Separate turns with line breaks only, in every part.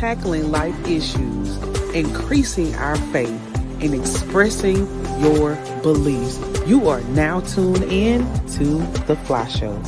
tackling life issues, increasing our faith, and expressing your beliefs. You are now tuned in to The F.L.Y Show.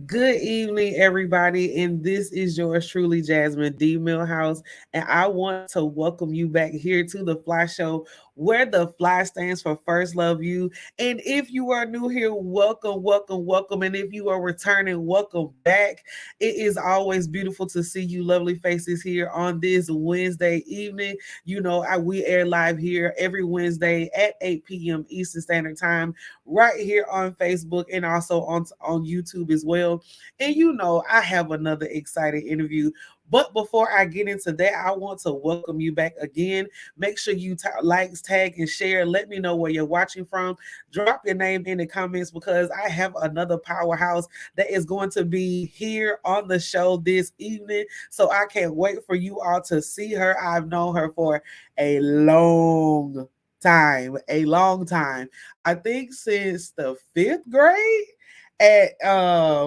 Good evening, everybody, and this is yours truly, Jasmine D. Milhouse, and I want to welcome you back here to the F.L.Y Show, where the F.L.Y stands for First Love You. And if you are new here, welcome, welcome, welcome, and if you are returning, welcome back. It is always beautiful to see you lovely faces here on this Wednesday evening. You know, we air live here every Wednesday at 8 p.m. Eastern Standard Time, right here on Facebook and also on YouTube as well. And you know, I have another exciting interview. But before I get into that, I want to welcome you back again. Make sure you like, tag, and share. Let me know where you're watching from. Drop your name in the comments because I have another powerhouse that is going to be here on the show this evening. So I can't wait for you all to see her. I've known her for a long time, a long time. I think since the 5th grade at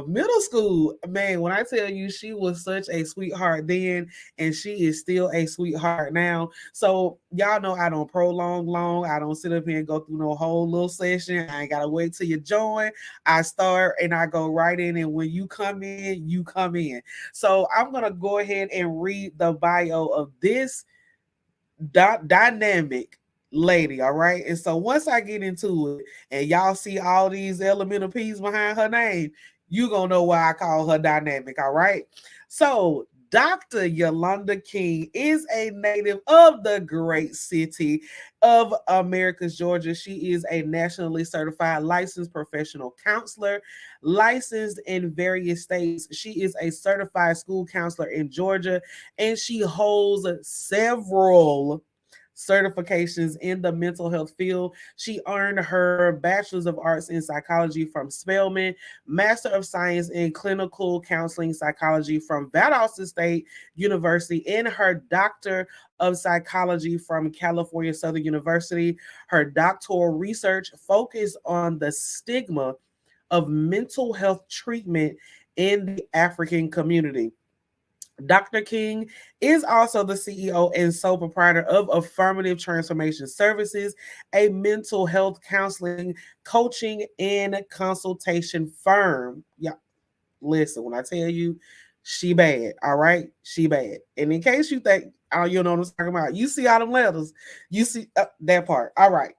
middle school. Man, when I tell you she was such a sweetheart then, and she is still a sweetheart now. So y'all know I don't prolong long. I don't sit up here and go through no whole little session. I ain't gotta wait till you join. I start and I go right in, and when you come in, you come in. So I'm gonna go ahead and read the bio of this dynamic lady, all right? And so once I get into it and y'all see all these elemental P's behind her name, you gonna know why I call her dynamic, all right? So Dr. Yolanda King is a native of the great city of Americus, Georgia. She is a nationally certified licensed professional counselor, licensed in various states. She is a certified school counselor in Georgia, and she holds several certifications in the mental health field. She earned her Bachelor's of Arts in Psychology from Spelman, Master of Science in Clinical Counseling Psychology from Valdosta State University, and her Doctor of Psychology from California Southern University. Her doctoral research focused on the stigma of mental health treatment in the African community. Dr. King is also the CEO and sole proprietor of Affirmative Transformation Services, a mental health counseling, coaching, and consultation firm. Yeah, listen, when I tell you, she bad, all right? She bad. And in case you think, oh, you know what I'm talking about, you see all them letters, you see that part. All right.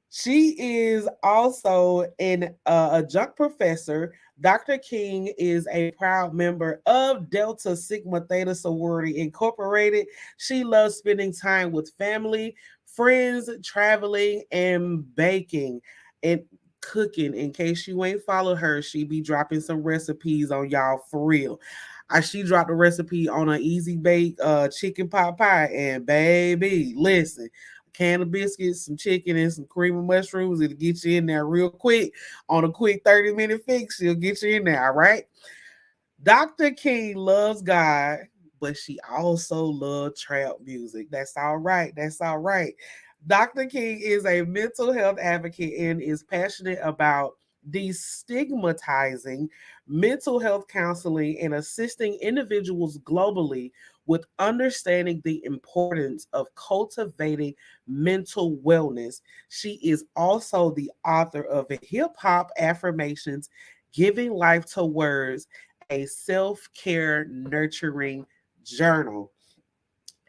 She is also an adjunct professor. Dr. King is a proud member of Delta Sigma Theta Sorority Incorporated. She loves spending time with family, friends, traveling, and baking and cooking. In case you ain't followed her, she be dropping some recipes on y'all for real. She dropped a recipe on an easy bake chicken pot pie, and baby, listen, can of biscuits, some chicken, and some cream of mushrooms. It'll get you in there real quick on a quick 30-minute fix. She'll get you in there, all right? Dr. King loves God, but she also loves trap music. That's all right. That's all right. Dr. King is a mental health advocate and is passionate about destigmatizing mental health counseling and assisting individuals globally with understanding the importance of cultivating mental wellness. She is also the author of Hip Hop Affirmations, Giving Life to Words, a self-care nurturing journal.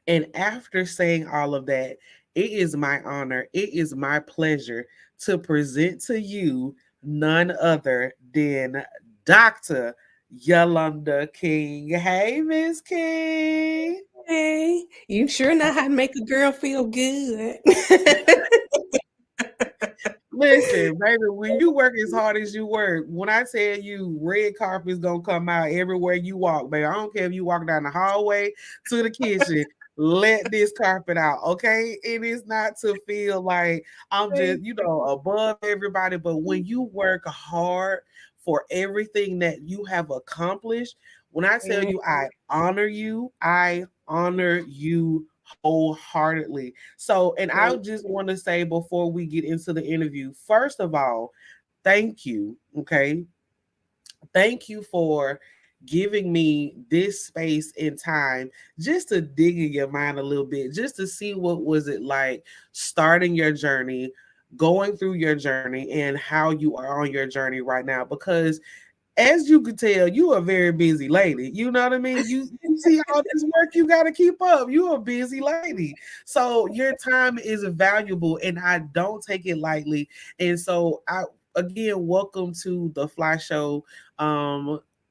And after saying all of that, it is my honor, it is my pleasure to present to you none other than Dr. Yolanda King. Hey, Miss King.
Hey, you sure know how to make a girl feel good.
Listen, baby, when you work as hard as you work, when I tell you red carpet is gonna come out everywhere you walk, baby. I don't care if you walk down the hallway to the kitchen. Let this carpet out, okay? It is not to feel like I'm just, above everybody, but when you work hard for everything that you have accomplished, when I tell you I honor you wholeheartedly. So, and I just want to say before we get into the interview, first of all, thank you. Okay. Thank you for giving me this space and time just to dig in your mind a little bit, just to see what was it like starting your journey, going through your journey, and how you are on your journey right now. Because as you could tell, you a very busy lady. You know what I mean? You see all this work you got to keep up. You a busy lady. So your time is valuable and I don't take it lightly. And so I again welcome to the Fly Show.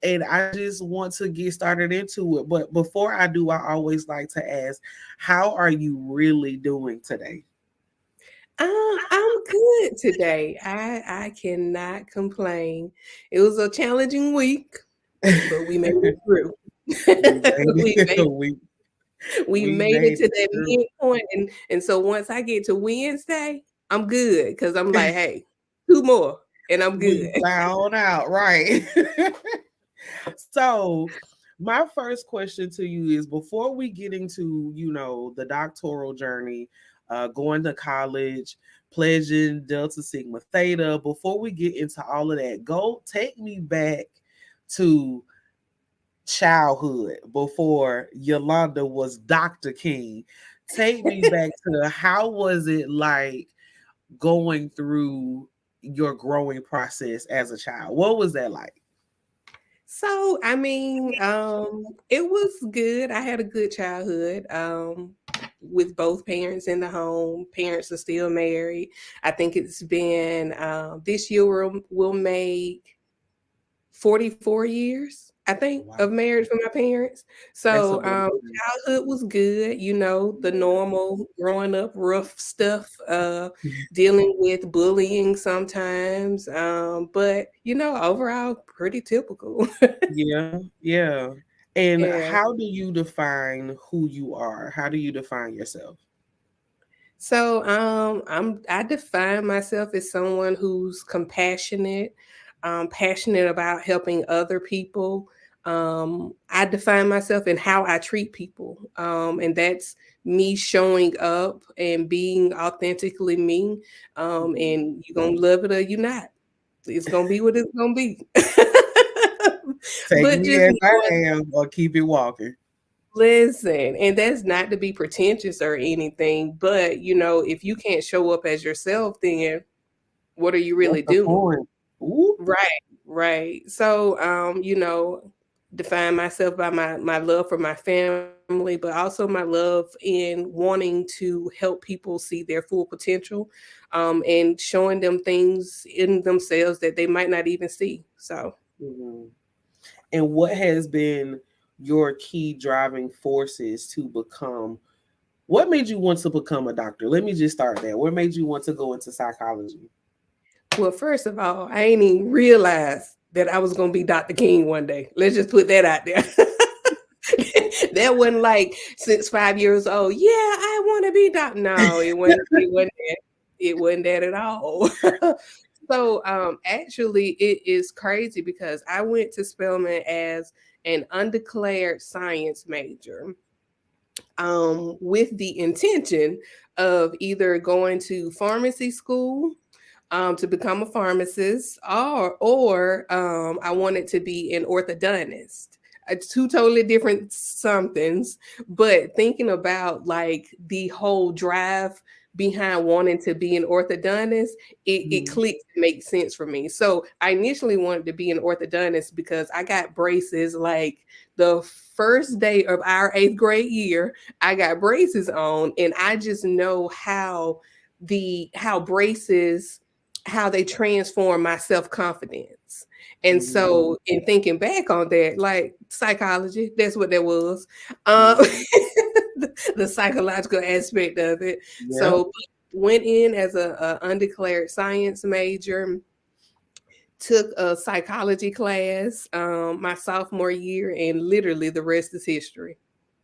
And I just want to get started into it. But before I do, I always like to ask, how are you really doing today?
I'm good today. I cannot complain. It was a challenging week, but we made it through.
We made
we
it.
made we
We
made it
made
to
it
that
through.
midpoint, and so once I get to Wednesday, I'm good because I'm like, hey, two more, and I'm good.
We fly on out, right? So, my first question to you is before we get into, the doctoral journey, going to college, pledging Delta Sigma Theta, before we get into all of that, go take me back to childhood before Yolanda was Dr. King. Take me back to how was it like going through your growing process as a child? What was that like?
So, I mean, it was good. I had a good childhood. With both parents in the home. Parents are still married. I think it's been this year will make 44 years, I think,
Wow,
of marriage for my parents.
that's a
So
blessing.
childhood was good, the
Yeah.
normal growing up rough stuff, dealing with bullying sometimes. But overall pretty typical.
Yeah, yeah. And
Yeah.
how do you define who you are? How do you define yourself?
So I define myself as someone who's compassionate, passionate about helping other people. I define myself in how I treat people, and that's me showing up and being authentically me.
Mhm.
And you're gonna love it or you not. It's gonna be what it's gonna be.
Take
But
me
just
as I
knowing,
am or keep it walking.
listen, and that's not to be pretentious or anything, but if you can't show up as yourself, then what are you
What's
really
the
doing?
point? Ooh.
Right, right. So, define myself by my love for my family, but also my love in wanting to help people see their full potential, and showing them things in themselves that they might not even see. So,
Mhm. And what has been your key driving forces to become? What made you want to become a doctor? Let me just start there. What made you want to go into psychology?
well, first of all, I ain't even realized that I was gonna be Dr. King one day. Let's just put that out there. That wasn't like since 5 years old. Yeah, I want to be Dr. No, it wasn't. It wasn't that. It wasn't that at all. So, actually, it is crazy because I went to Spelman as an undeclared science major, with the intention of either going to pharmacy school, to become a pharmacist, or I wanted to be an orthodontist. Two totally different somethings, but thinking about like the whole drive behind wanting to be an orthodontist, it
Mhm.
clicked and makes sense for me. So I initially wanted to be an orthodontist because I got braces like the first day of our eighth grade year. I got braces on, and I just know how braces, how they transform my self-confidence. And
Mhm.
so in thinking back on that, like psychology, that's what that was.
Mhm.
The psychological aspect of it.
Yep.
So went in as a undeclared science major, took a psychology class my sophomore year, and literally the rest is history.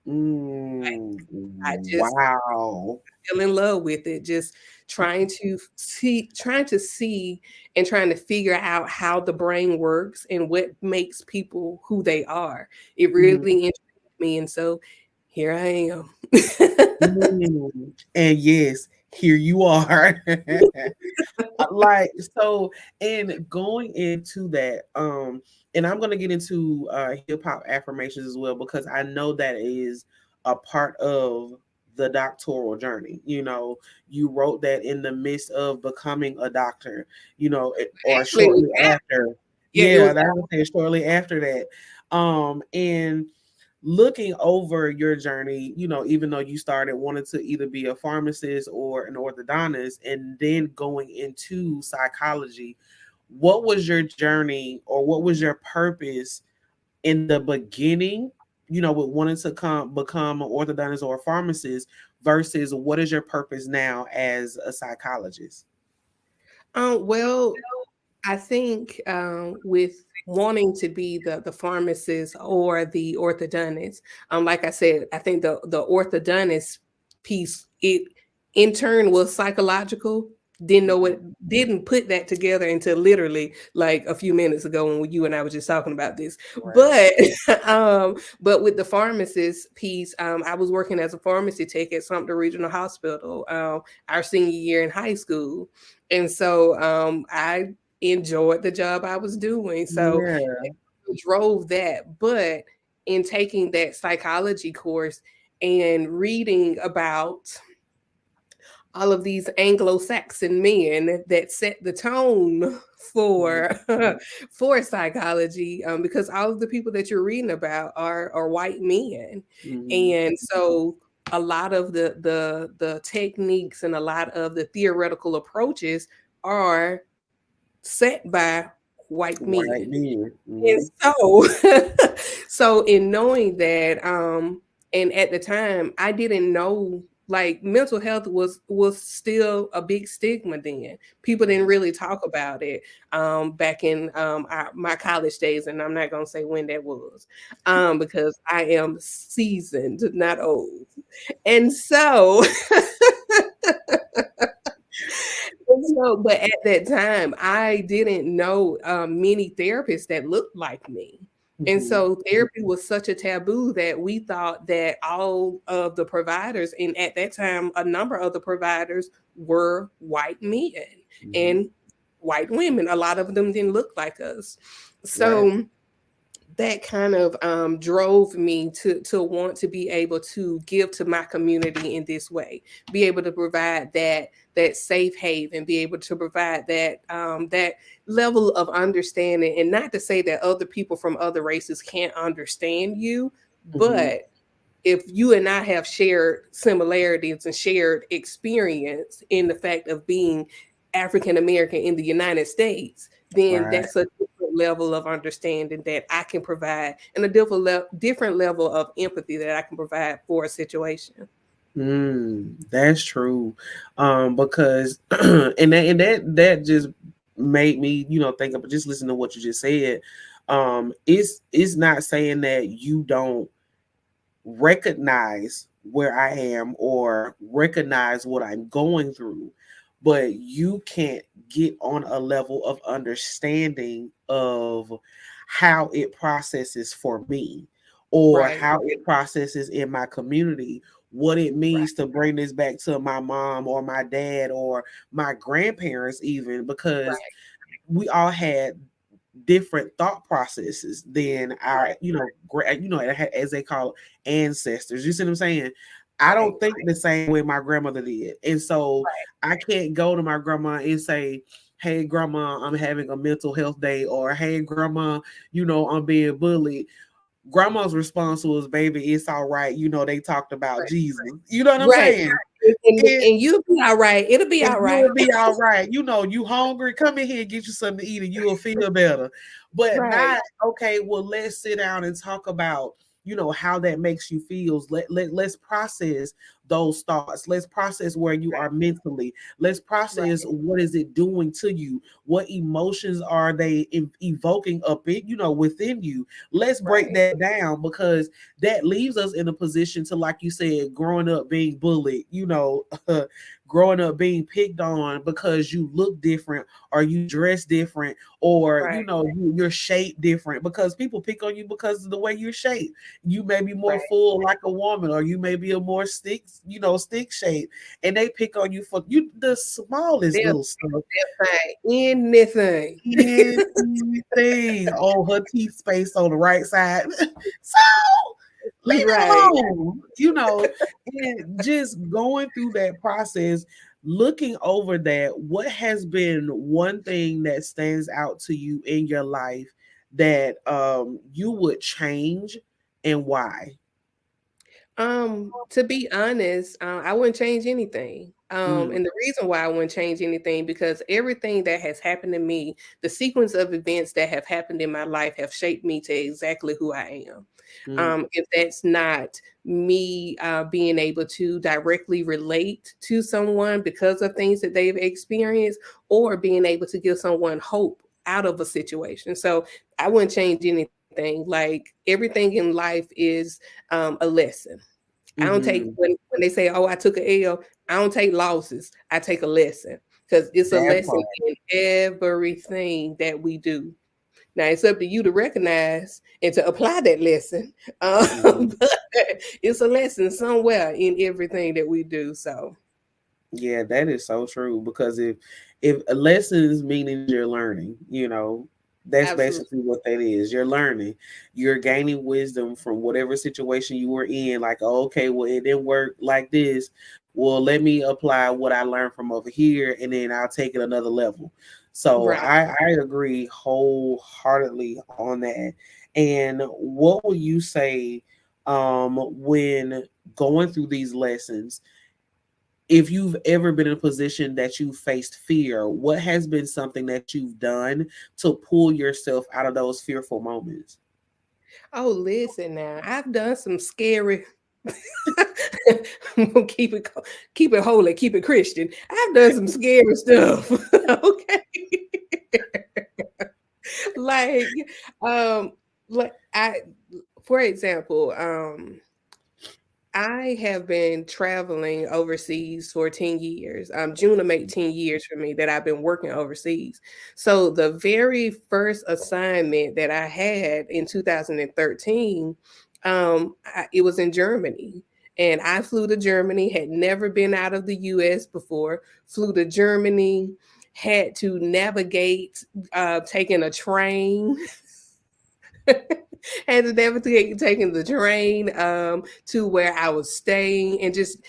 Mm.
I just
Wow.
fell in love with it, just trying to see and trying to figure out how the brain works and what makes people who they are. It
Mhm.
really intrigued me, and so here I am.
And yes, here you are. Like so, and going into that, and I'm going to get into hip hop affirmations as well, because I know that is a part of the doctoral journey. You know, you wrote that in the midst of becoming a doctor, you know, or
Actually, it was
shortly after.
yeah, it
Yeah,
was
that was saying shortly after that. And looking over your journey, you know, even though you started wanting to either be a pharmacist or an orthodontist and then going into psychology, what was your journey or what was your purpose in the beginning, you know, with wanting to become an orthodontist or a pharmacist versus what is your purpose now as a psychologist?
well, I think with wanting to be the pharmacist or the orthodontist, like I said, I think the orthodontist piece, it in turn was psychological. Didn't know what, didn't put that together until literally like a few minutes ago when you and I were just talking about this.
Right.
But with the pharmacist piece, I was working as a pharmacy tech at Sumter Regional Hospital, our senior year in high school, and so I enjoyed the job I was doing. So
Yeah.
it drove that. But in taking that psychology course and reading about all of these Anglo-Saxon men that set the tone for
Mhm.
for psychology, because all of the people that you're reading about are white men,
Mhm.
and so a lot of the techniques and a lot of the theoretical approaches are set by white
Right
men.
then.
And
Mhm.
so so in knowing that, and at the time I didn't know, like, mental health was still a big stigma then. People didn't really talk about it back in my college days, and I'm not going to say when that was, because I am seasoned, not old. And so and so, but at that time, I didn't know many therapists that looked like me. And
Mhm.
so therapy was such a taboo that we thought that all of the providers, and at that time, a number of the providers were white men
Mhm.
and white women. A lot of them didn't look like us.
Right.
So that kind of drove me to want to be able to give to my community in this way, be able to provide that safe haven, be able to provide that level of understanding, and not to say that other people from other races can't understand you,
Mhm.
but if you and I have shared similarities and shared experience in the fact of being African American in the United States, then
Right.
that's a different level of understanding that I can provide, and a different level of empathy that I can provide for a situation.
That's true. Because and that just made me, you know, think of just listen to what you just said. It's not saying that you don't recognize where I am or recognize what I'm going through, but you can't get on a level of understanding of how it processes for me or
Right,
how it processes in my community, what it
right,
means to bring this back to my mom or my dad or my grandparents, even because
right,
we all had different thought processes than our,
right,
as they call it, ancestors. You see what I'm saying? I
right,
don't think the same way my grandmother did. And so
right,
I can't go to my grandma and say, hey, grandma, I'm having a mental health day, or hey, grandma, I'm being bullied. Grandma's response was, baby, it's all right. They talked about Jesus. You know what I'm
right.
saying?
And you'll be all right. It'll be
And
all right.
you'll be all right. You hungry? Come in here and get you something to eat, and you'll feel better. But
Right,
not okay. Well, let's sit down and talk about how that makes you feel. Let's process those thoughts. Let's process where you are mentally. Let's process
right,
what is it doing to you. What emotions are they evoking up in within you. Let's break
right,
that down, because that leaves us in a position to, like you said, growing up being bullied. growing up being picked on because you look different or you dress different or
Right.
you're shaped different, because people pick on you because of the way you're shaped. You may be more
Right.
full like a woman, or you may be a more stick shape, and they pick on you for the smallest
They'll
little stuff.
find anything.
Anything. Oh, her teeth space on the right side. So leave it
Right.
alone. And just going through that process, looking over that, what has been one thing that stands out to you in your life that you would change, and why?
To be honest, I wouldn't change anything.
Mm,
And the reason why I wouldn't change anything, because everything that has happened to me, the sequence of events that have happened in my life have shaped me to exactly who I am.
mm,
If that's not me being able to directly relate to someone because of things that they've experienced, or being able to give someone hope out of a situation. So I wouldn't change anything. Like everything in life is a lesson. I don't take
mhm.
when they say, "Oh, I took a L." I don't take losses. I take a lesson, because it's a
That
lesson
part.
in everything that we do. Now it's up to you to recognize and to apply that lesson,
Mhm.
but it's a lesson somewhere in everything that we do. So
Yeah, that is so true, because if a lesson is meaning you're learning, that's
absolutely
basically what that is. You're learning. You're gaining wisdom from whatever situation you were in. Like, oh, okay, well, it didn't work like this. Well, let me apply what I learned from over here, and then I'll take it another level. So
right.
I agree wholeheartedly on that. And what will you say when going through these lessons? If you've ever been in a position that you faced fear, what has been something that you've done to pull yourself out of those fearful moments?
Oh, listen now, I've done some scary. keep it keep it holy, keep it Christian. I've done some scary stuff. Okay. like um like I for example, I have been traveling overseas for 10 years. June will make 10 years for me that I've been working overseas. So the very first assignment that I had in 2013, it was in Germany. And I flew to Germany, had never been out of the US before, flew to Germany, had to navigate taking a train. Had to navigate taking the train to where I was staying, and just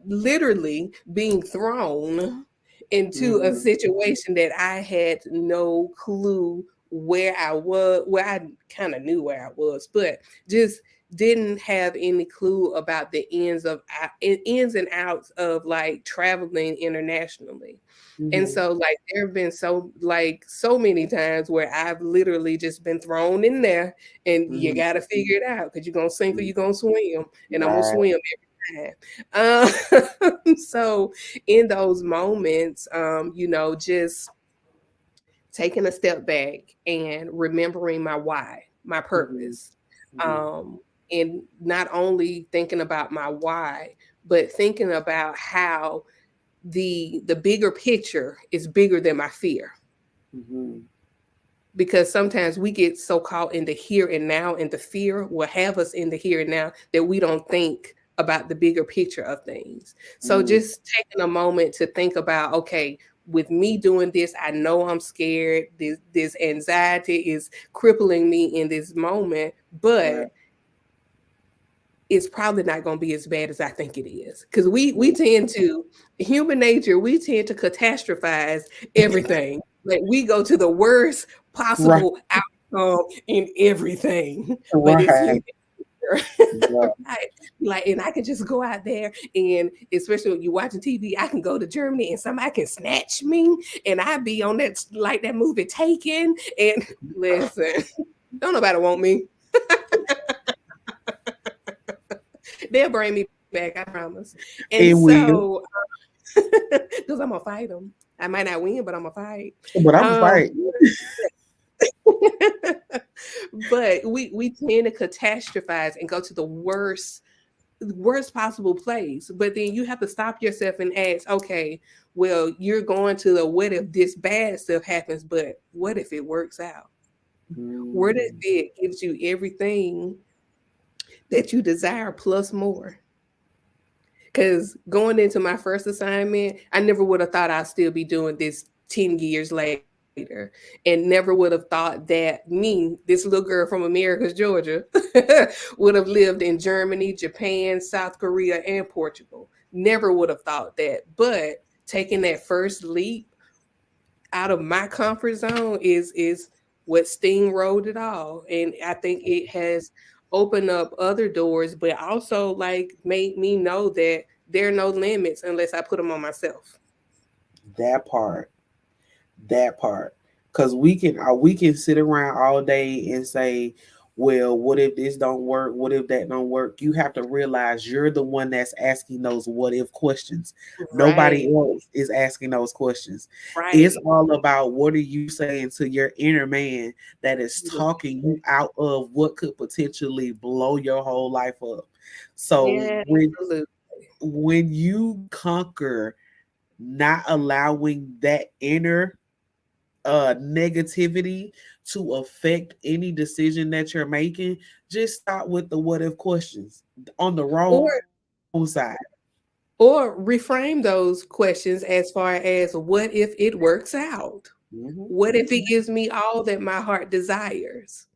literally being thrown into a
Mm-hmm.
situation that I had no clue where I was. Well, I kind of knew where I was, but just didn't have any clue about the ins and outs of like traveling internationally. And
Mm-hmm.
so like there have been so many times where I've literally just been thrown in there, and you
Mm-hmm.
got to figure it out, because you're going to sink or you're going to swim, and I'm going to
Right.
swim every time. So in those moments, just taking a step back and remembering my why, my
Mm-hmm.
purpose, um, and not only thinking about my why, but thinking about how the bigger picture is bigger than my fear,
Mm-hmm.
because sometimes we get so caught in the here and now, and the fear will have us in the here and now that we don't think about the bigger picture of things. So
Mm-hmm.
just taking a moment to think about, okay, with me doing this, I know I'm scared. This anxiety is crippling me in this moment,
Right.
but it's probably not going to be as bad as I think it is. Because we tend to, human nature, we tend to catastrophize everything. Like we go to the worst
Right.
possible outcome in everything. But it's human
Right.
nature.
Yeah.
Right? Like, and I can just go out there, and especially when you're watching TV, I can go to Germany and somebody can snatch me, and I be on that, like that movie Taken. And listen, don't nobody want me. They'll bring me back, I promise. And
It will,
so, because I'm gonna fight them. I might not win, but I'm gonna fight.
but I'm a
Um,
fight.
but we tend to catastrophize and go to the worst worst possible place. But then you have to stop yourself and ask, okay, well, you're going to the what if this bad stuff happens, but what if it works out? What if
Mm,
it gives you everything that you desire plus more? Because going into my first assignment, I never would have thought I'd still be doing this 10 years later, and never would have thought that me, this little girl from Americus, Georgia, would have lived in Germany, Japan, South Korea, and Portugal. Never would have thought that. But taking that first leap out of my comfort zone is what steamrolled it all. And I think it has opened up other doors, but also like made me know that there are no limits unless I put them on myself.
that part. That part, because we can sit around all day and say, well, what if this don't work, what if that don't work? You have to realize you're the one that's asking those what if questions. Nobody
Right,
else is asking those questions. It's
right.
all about what are you saying to your inner man that is talking you
Exactly.
out of what could potentially blow your whole life up. So
Yeah, absolutely.
when you conquer not allowing that inner negativity to affect any decision that you're making, just stop with the what if questions on the wrong
Or
side.
or reframe those questions as far as what if it works out?
Mhm,
What if it
mhm.
gives me all that my heart desires?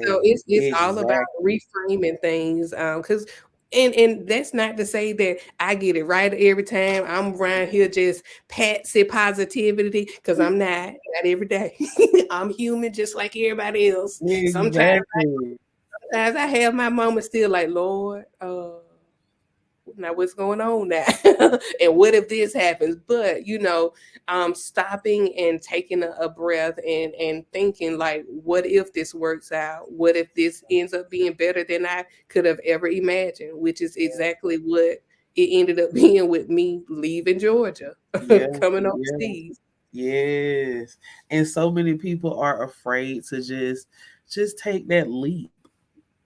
So
Right.
it's all about
Exactly.
reframing things, because and that's not to say that I get it right every time. I'm around here just patsy positivity because I'm not every day. I'm human just like everybody else.
Exactly.
Sometimes I have my moments still like, Lord, now what's going on now? And what if this happens? But stopping and taking a breath and thinking like, what if this works out? What if this ends up being better than I could have ever imagined? Which is exactly what it ended up being with me leaving Georgia,
Yeah.
coming
Yeah.
overseas.
Yes. And so many people are afraid to just take that leap.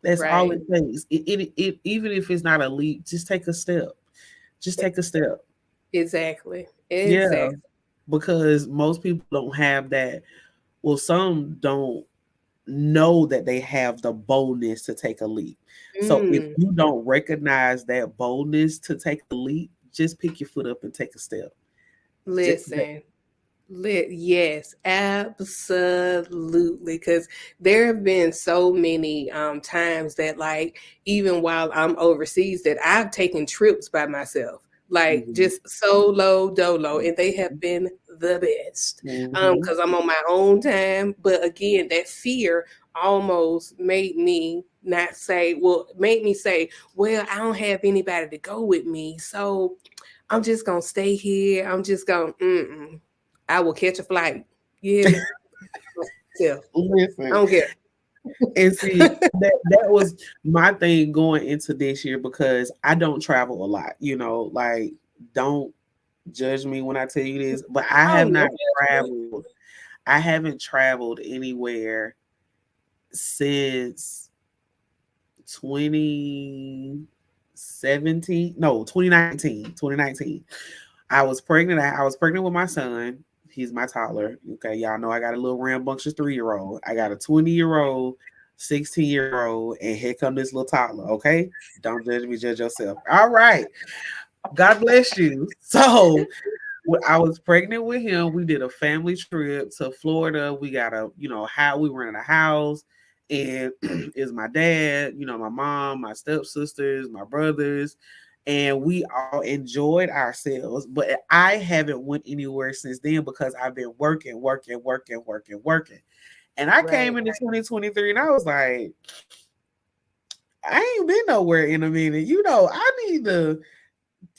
That's all it
Right.
takes. Even if it's not a leap, just take a step. Just
E-
take a step.
Exactly.
Yeah,
Exactly.
because most people don't have that. Well, some don't know that they have the boldness to take a leap. So if
Mm,
you don't recognize that boldness to take a leap, just pick your foot up and take a step.
listen. Yes, absolutely. Because there have been so many times that, like, even while I'm overseas, that I've taken trips by myself, like
Mhm,
just solo dolo, and they have been the best.
mhm.
Because I'm on my own time. But again, that fear almost made me not say, well, made me say, well, I don't have anybody to go with me, so I'm just gonna stay here. I'm just gonna, I will catch a flight. You hear me? Myself. I
Listen,
don't care.
and see that was my thing going into this year because I don't travel a lot. Like don't judge me when I tell you this, but I
Oh,
have
no
not
judgment.
traveled. I haven't traveled anywhere since 2017. No, 2019. 2019. I was pregnant. I was pregnant with my son. He's my toddler. Okay, y'all know I got a little rambunctious 3-year-old. I got a 20-year-old, 16-year-old, and here come this little toddler. Okay, don't judge me, judge yourself. All right. God bless you. So when I was pregnant with him, we did a family trip to Florida. We got how we rented a house, and is my dad, my mom, my stepsisters, my brothers, and we all enjoyed ourselves. But I haven't went anywhere since then because I've been working, working, working, working, working. And I came
Right.
into 2023 and I was like, I ain't been nowhere in a minute. I need to,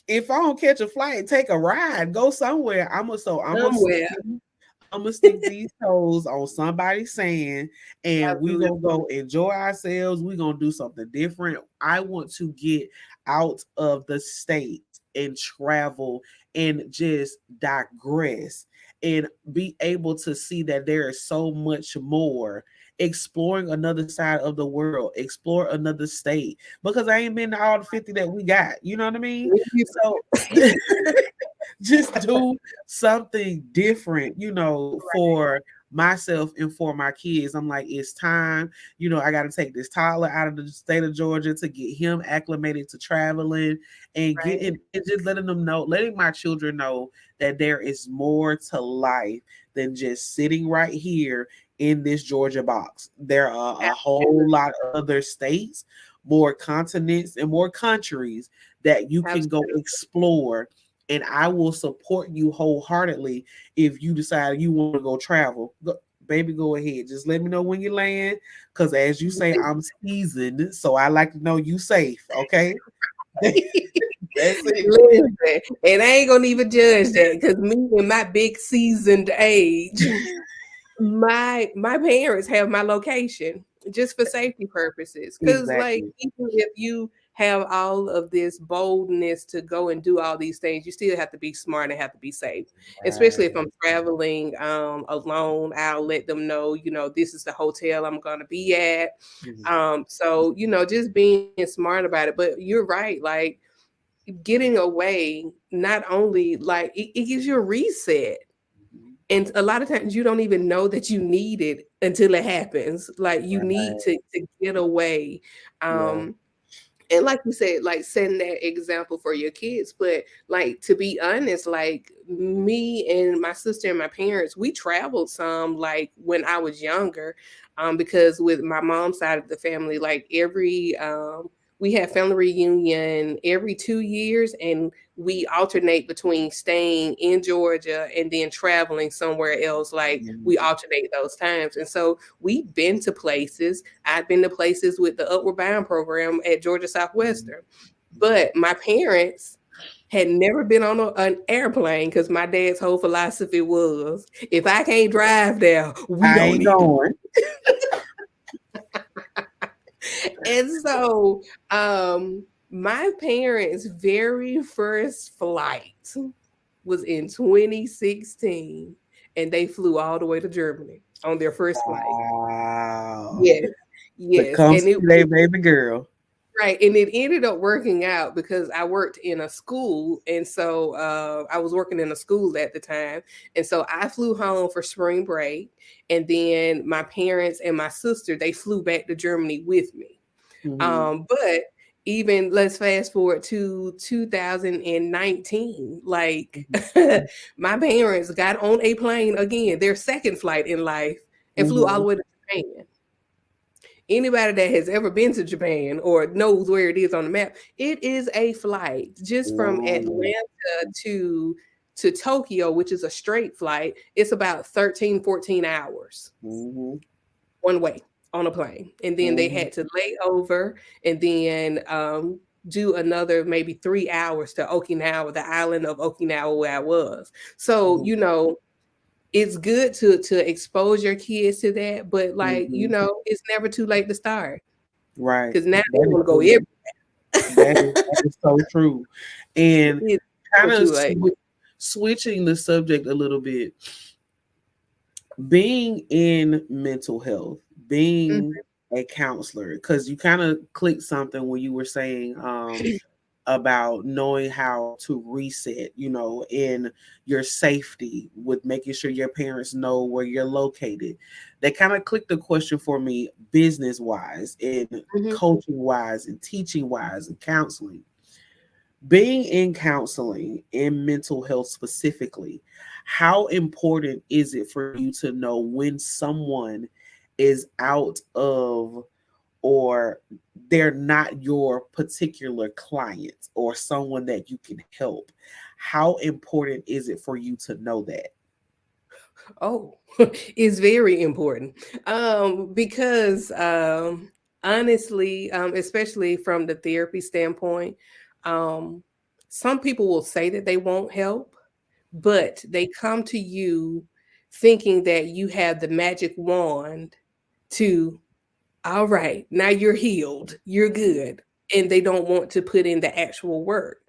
if I don't catch a flight, take a ride, go somewhere.
Somewhere.
I'm gonna stick these toes on somebody's sand, and we
Absolutely.
gonna go enjoy ourselves. We gonna do something different. I want to get out of the state and travel and just digress and be able to see that there is so much more exploring another side of the world, explore another state, because I ain't been to all the 50 that we got. You know what I mean? So just do something different, for myself and for my kids. I'm like, it's time. I got to take this toddler out of the state of Georgia to get him acclimated to traveling and
Right.
getting and just letting my children know that there is more to life than just sitting right here in this Georgia box. There are a whole lot of other states, more continents, and more countries that you can go
Absolutely.
explore, and I will support you wholeheartedly if you decide you want to go travel. Baby, go ahead. Just let me know when you land, because as you say, I'm seasoned, so I like to know you safe. Okay, that's it.
Listen, and I ain't gonna even judge that because me and my big seasoned age, my parents have my location just for safety purposes. Because like
Exactly.
even if you have all of this boldness to go and do all these things, you still have to be smart and have to be safe. Especially if
Right.
I'm traveling alone, I'll let them know, this is the hotel I'm gonna be at.
Mhm.
So just being smart about it. But you're right, like getting away not only like it gives you a reset, and a lot of times you don't even know that you need it until it happens. Like you need
Right.
to get away.
Yeah.
um and like you said, like setting that example for your kids. But like to be honest, like me and my sister and my parents, we traveled some like when I was younger, because with my mom's side of the family, like every we have family reunion every 2 years, and we alternate between staying in Georgia and then traveling somewhere else. Like
Mhm.
we alternate those times, and so we've been to places. I've been to places with the Upward Bound program at Georgia
Mhm.
Southwestern, but my parents had never been on an airplane because my dad's whole philosophy was, if I can't drive there, we
I
don't
ain't
need to.
going.
And so, my parents' very first flight was in 2016, and they flew all the way to Germany on their first flight.
Wow.
Yes,
To
yes,
come
and
see
it
their baby girl.
right, and it ended up working out because I worked in a school, and so I was working in a school at the time, and so I flew home for spring break, and then my parents and my sister, they flew back to Germany with me.
Mhm.
But even let's fast forward to 2019, like
Mhm.
my parents got on a plane again, their second flight in life, and flew all the
Mhm.
way to Japan. Anybody that has ever been to Japan or knows where it is on the map, it is a flight just from
Ooh.
Atlanta to Tokyo, which is a straight flight. It's about 13, 14 hours
Mhm.
one way on a plane. And then they
Mhm.
had to lay over and then do another maybe 3 hours to Okinawa, the island of Okinawa where I was. So,
Mhm.
it's good to expose your kids to that, but like,
Mhm.
it's never too late to start because
Right.
now they
That
want
is
to go
true.
everywhere.
That is so true. And
It's
kind
never
of
too late.
switching the subject a little bit, being in mental health, being
Mhm.
a counselor, because you kind of clicked something when you were saying about knowing how to reset, in your safety with making sure your parents know where you're located. They kind of clicked the question for me, business wise and
Mhm.
coaching wise and teaching wise and counseling. Being in counseling in mental health specifically, how important is it for you to know when someone is out of, or they're not your particular client or someone that you can help? How important is it for you to know that?
Oh, it's very important. Because honestly, especially from the therapy standpoint, um, some people will say that they won't help, but they come to you thinking that you have the magic wand to, all right, now you're healed, you're good, and they don't want to put in the actual work.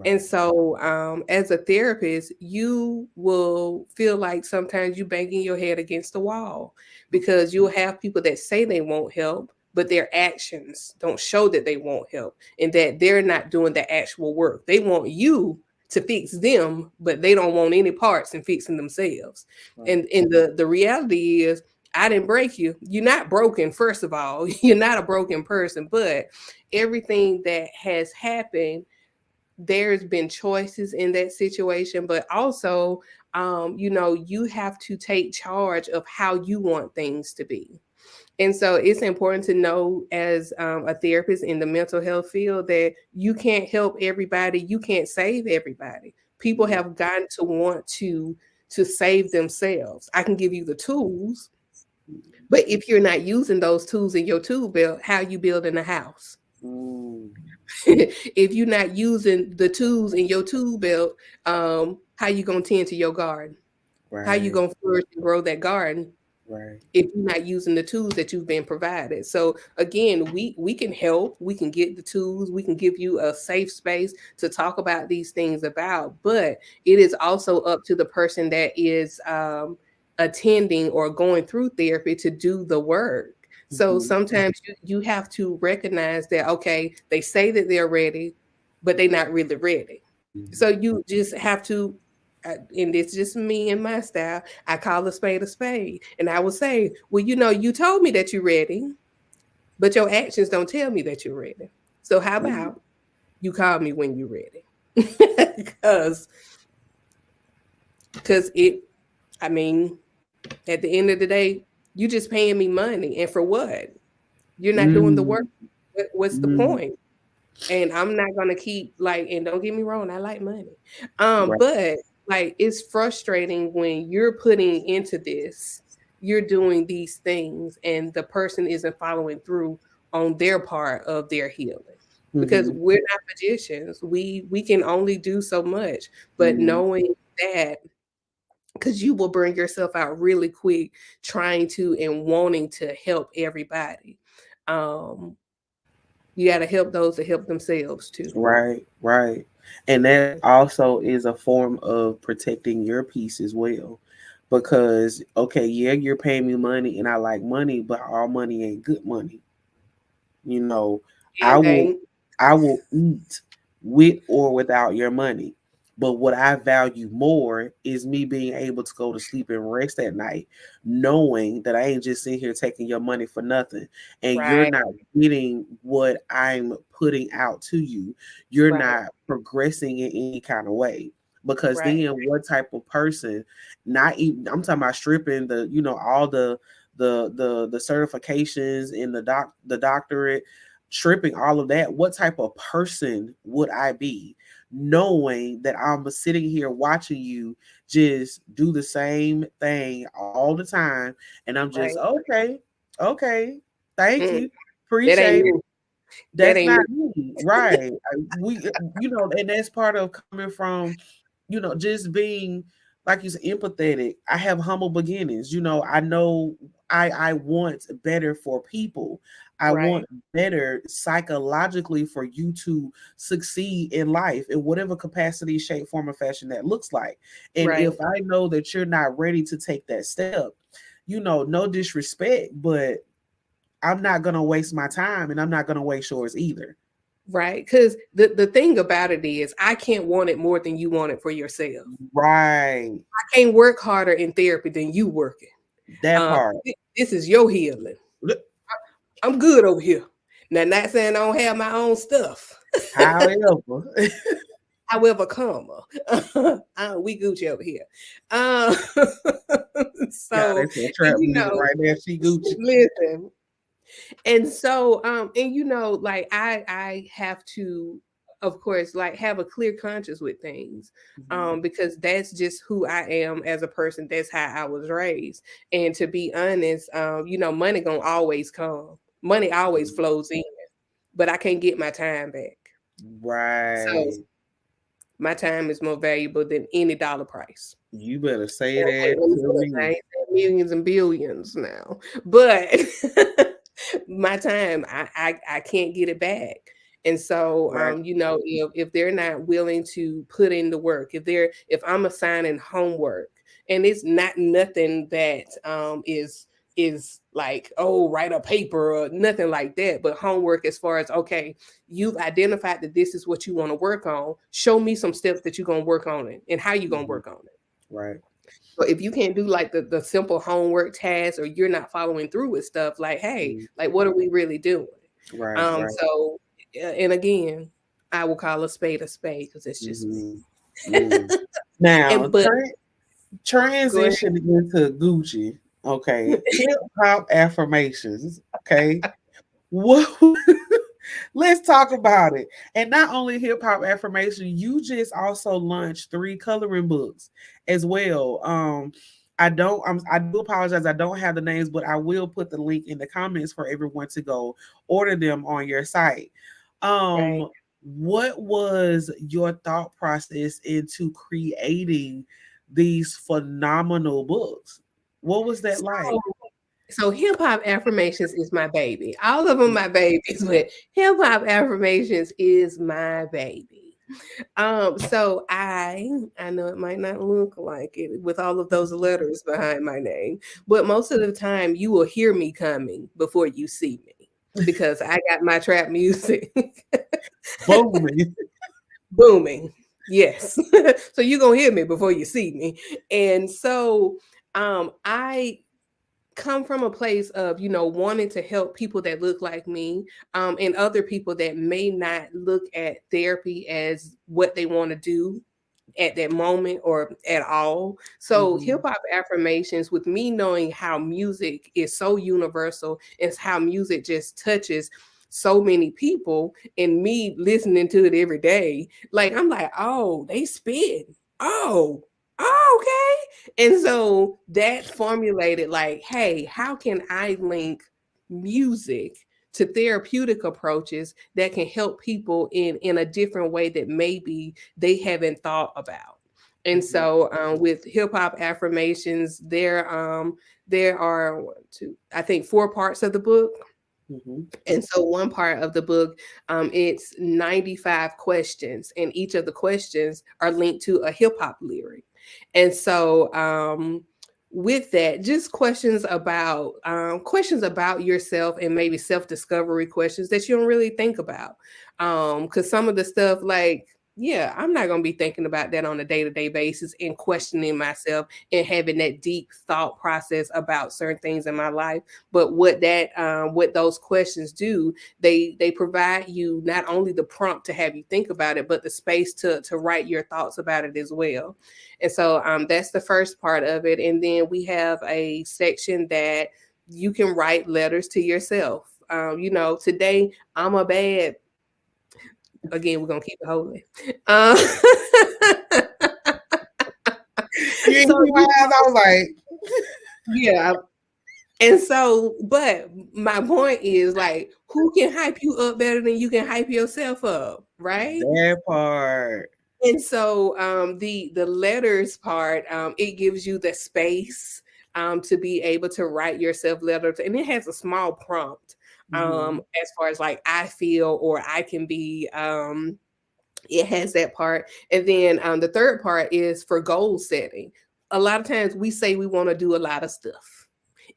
And
Right.
so, as a therapist, you will feel like sometimes you banging your head against the wall because you'll have people that say they won't help, but their actions don't show that they won't help and that they're not doing the actual work. They want you to fix them, but they don't want any parts in fixing themselves.
Right.
And the reality is, I didn't break you. You're not broken, first of all. You're not a broken person, but everything that has happened, there's been choices in that situation, but also, you have to take charge of how you want things to be. And so it's important to know as a therapist in the mental health field that you can't help everybody, you can't save everybody. People
Mhm.
have gotten to want to save themselves. I can give you the tools, but if you're not using those tools in your tool belt, how you building a house?
Mm.
If you're not using the tools in your tool belt, how you gonna tend to your garden? How you
Right.
gonna flourish and grow that garden
Right.
if you're not using the tools that you've been provided? So again, we can help, we can get the tools, we can give you a safe space to talk about these things about, but it is also up to the person that is attending or going through therapy to do the work. So
Mhm.
sometimes you have to recognize that, okay, they say that they're ready, but they're not really ready. So
Mhm.
you just have to, and it's just me and my style, I call a spade a spade. And I will say, well, you told me that you're ready, but your actions don't tell me that you're ready. So how
Mhm.
about you call me when you're ready? Because it, I mean, at the end of the day, you just paying me money. And for what? You're not doing the work.
Mm.
What's the
Mm.
point? And I'm not gonna keep like, and don't get me wrong, I like money.
Right.
But like it's frustrating when you're putting into this, you're doing these things and the person isn't following through on their part of their healing. Because
Mhm.
we're not magicians. We can only do so much, but
Mhm.
knowing that, because you will burn yourself out really quick trying to and wanting to help everybody. Um, you got to help those that help themselves too.
Right. Right. And that also is a form of protecting your peace as well. Because okay, yeah, you're paying me money and I like money, but all money ain't good money. You know, I
And
will
they
I will eat with or without your money. But what I value more is me being able to go to sleep and rest at night, knowing that I ain't just sitting here taking your money for nothing. And you're
right,
not getting what I'm putting out to you. You're
right,
not progressing in any kind of way. Because
right,
then what type of person, not even I'm talking about stripping all the certifications and the doctorate, stripping all of that, what type of person would I be knowing that I'm sitting here watching you just do the same thing all the time, and I'm just
right.
okay, thank
Mm,
you,
that ain't
appreciate it.
me. That
That's
ain't
not
me.
me, right? We, and that's part of coming from, just being, like you said, empathetic. I have humble beginnings. I know I want better for people. I
Right,
want better psychologically for you to succeed in life in whatever capacity, shape, form, or fashion that looks like. And
right,
if I know that you're not ready to take that step, no disrespect, but I'm not gonna waste my time and I'm not gonna waste yours either.
right. Because the thing about it is, I can't want it more than you want it for yourself.
Right.
I can't work harder in therapy than you working.
That part.
This is your healing. I'm good over here. Now, not saying I don't have my own stuff.
However,
However, comma, we Gucci over here. Uh,
God,
so,
that's that
and
trap music right there. She Gucci.
listen, and so, and like I have to, of course, like have a clear conscience with things,
Mhm.
because that's just who I am as a person. That's how I was raised, and to be honest, money gonna always come. Money always flows in, but I can't get my time back. So
Right.
my time is more valuable than any dollar price.
You better say
Okay,
that
let me
to
slow down. I
me.
ain't saying millions and billions now, but my time, I can't get it back. And so,
Right.
if they're not willing to put in the work, if I'm assigning homework, and it's not nothing that is like, oh, write a paper or nothing like that, but homework as far as, okay, you've identified that this is what you want to work on. Show me some steps that you're gonna work on it and how you're gonna
Mhm.
work on it.
Right.
So if you can't do like the simple homework tasks, or you're not following through with stuff, like, hey,
Mhm.
like, what are we really doing?
Right. Right.
So, and again, I will call a spade because it's just me.
Mhm. Mm. Now,
And but go ahead.
transitioning into Gucci. Okay, hip hop affirmations. Okay, what? Let's talk about it. And not only hip hop affirmation, you just also launched 3 coloring books as well. I do apologize. I don't have the names, but I will put the link in the comments for everyone to go order them on your site.
Right.
Um, what was your thought process into creating these phenomenal books? What was that like?
So, so hip hop affirmations is my baby. All of them my babies, but hip hop affirmations is my baby. So I know it might not look like it with all of those letters behind my name, but most of the time you will hear me coming before you see me, because I got my trap music
Booming.
booming. Yes. So you're gonna hear me before you see me. And so I come from a place of, wanting to help people that look like me, and other people that may not look at therapy as what they want to do at that moment or at all. So hip
Mhm.
hop affirmations, with me knowing how music is so universal, is how music just touches so many people, and me listening to it every day, like, I'm like, oh, they spit. Oh, okay. And so that formulated, like, hey, how can I link music to therapeutic approaches that can help people in a different way that maybe they haven't thought about. And
Mhm.
so, with hip hop affirmations, there are one, two, I think 4 parts of the book.
Mhm.
And so one part of the book, it's 95 questions, and each of the questions are linked to a hip hop lyric. And so, with that, just questions about yourself, and maybe self discovery questions that you don't really think about, because some of the stuff, like, yeah, I'm not going to be thinking about that on a day-to-day basis and questioning myself and having that deep thought process about certain things in my life. But what those questions do, they provide you not only the prompt to have you think about it, but the space to write your thoughts about it as well. And so, that's the first part of it. And then we have a section that you can write letters to yourself. Today I'm a bad. Again, we're gonna keep it holy. Uh,
You ain't
so
see my eyes. I was like,
yeah. And so, but my point is, like, who can hype you up better than you can hype yourself up, right?
that part.
And so, the letters part, it gives you the space to be able to write yourself letters, and it has a small prompt,
Mhm.
as far as like, I feel, or I can be. It has that part. And then, the third part is for goal setting. A lot of times we say we want to do a lot of stuff,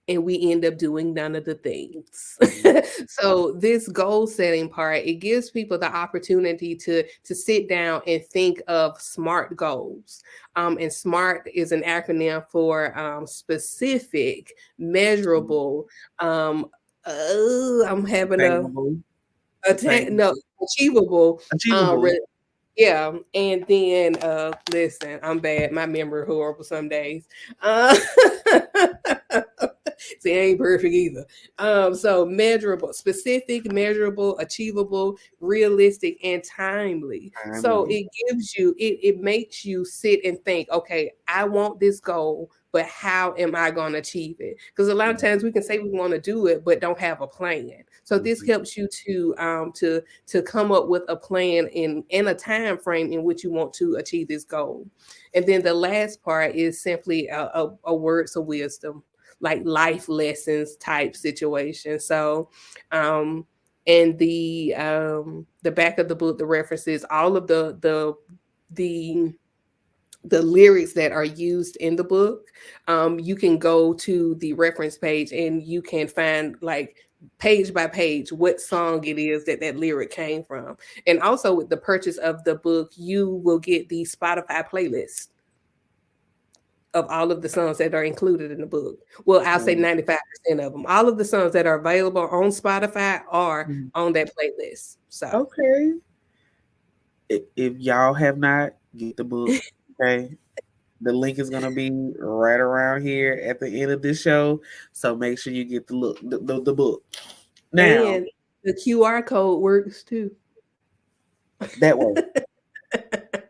and we end up doing none of the things.
Mhm.
So this goal setting part, it gives people the opportunity to sit down and think of SMART goals. And SMART is an acronym for, specific, measurable, um, I'm having
Attainable. Attainable.
no, achievable,
Achievable.
yeah. And then, listen, I'm bad. My memory horrible some days. Uh, See, I ain't perfect either. So measurable, specific, measurable, achievable, realistic, and timely. So
Timely.
it gives you, it makes you sit and think, okay, I want this goal, but how am I going to achieve it? Because a lot of times we can say we want to do it, but don't have a plan. So this
Mhm.
helps you to come up with a plan in a time frame in which you want to achieve this goal. And then the last part is simply a words of wisdom, like life lessons type situation. So, um, and the back of the book, the references, all of the the lyrics that are used in the book. You can go to the reference page and you can find like page by page what song it is that that lyric came from. And also with the purchase of the book, you will get the Spotify playlist of all of the songs that are included in the book. Well, I'll say
Mm.
95% of them. All of the songs that are available on Spotify are
Mm.
on that playlist. So,
Okay. If y'all have not, get the book. Okay. The link is gonna be right around here at the end of this show. So make sure you get the book. Now,
and the QR code works too.
that way.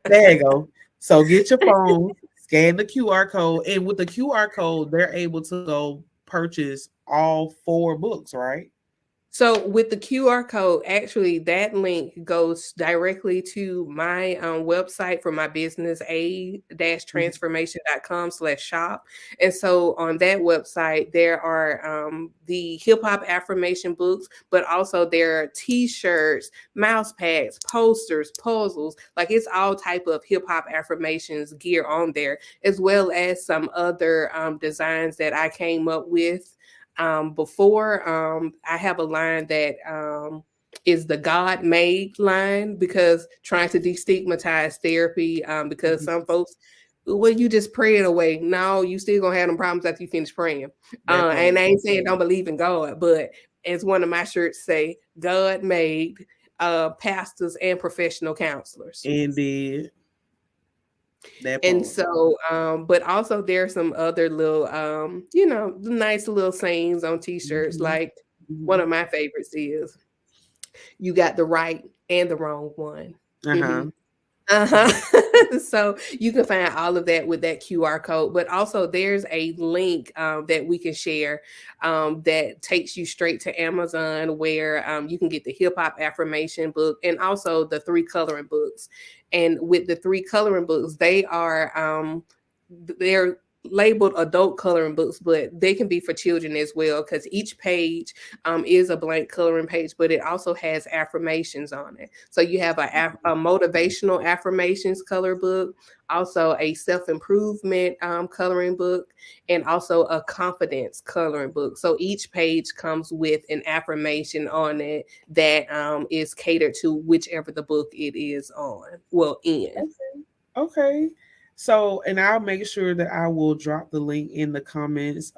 There you go. So get your phone, scan the QR code, and with the QR code, they're able to go purchase all 4 books, right?
So with the QR code, actually that link goes directly to my website for my business,
Mhm.
a-transformation.com/shop. And so on that website, there are the hip hop affirmation books, but also there are t-shirts, mouse pads, posters, puzzles, like it's all type of hip hop affirmations gear on there, as well as some other designs that I came up with before. I have a line that is the God made line, because trying to destigmatize therapy, because
Mhm.
some folks, well, you just pray it away. No, you still gonna have them problems after you finish praying.
That
And
part.
I ain't saying don't believe in God, but as one of my shirts say, God made pastors and professional counselors.
Indeed. That
And
part.
so, but also there's some other little, nice little sayings on t-shirts.
Mhm.
Like one
Mhm.
of my favorites is, "You got the right and the wrong one." Hmm.
Uh-huh.
Uh-huh. So you can find all of that with that QR code, but also there's a link that we can share that takes you straight to Amazon, where you can get the hip hop affirmation book and also the 3 coloring books. And with the 3 coloring books, they're labeled adult coloring books, but they can be for children as well, because each page is a blank coloring page, but it also has affirmations on it. So you have a motivational affirmations color book, also a self-improvement coloring book, and also a confidence coloring book. So each page comes with an affirmation on it that is catered to whichever the book it is on, well, in.
Okay. Okay. So, and I'll make sure that I will drop the link in the comments.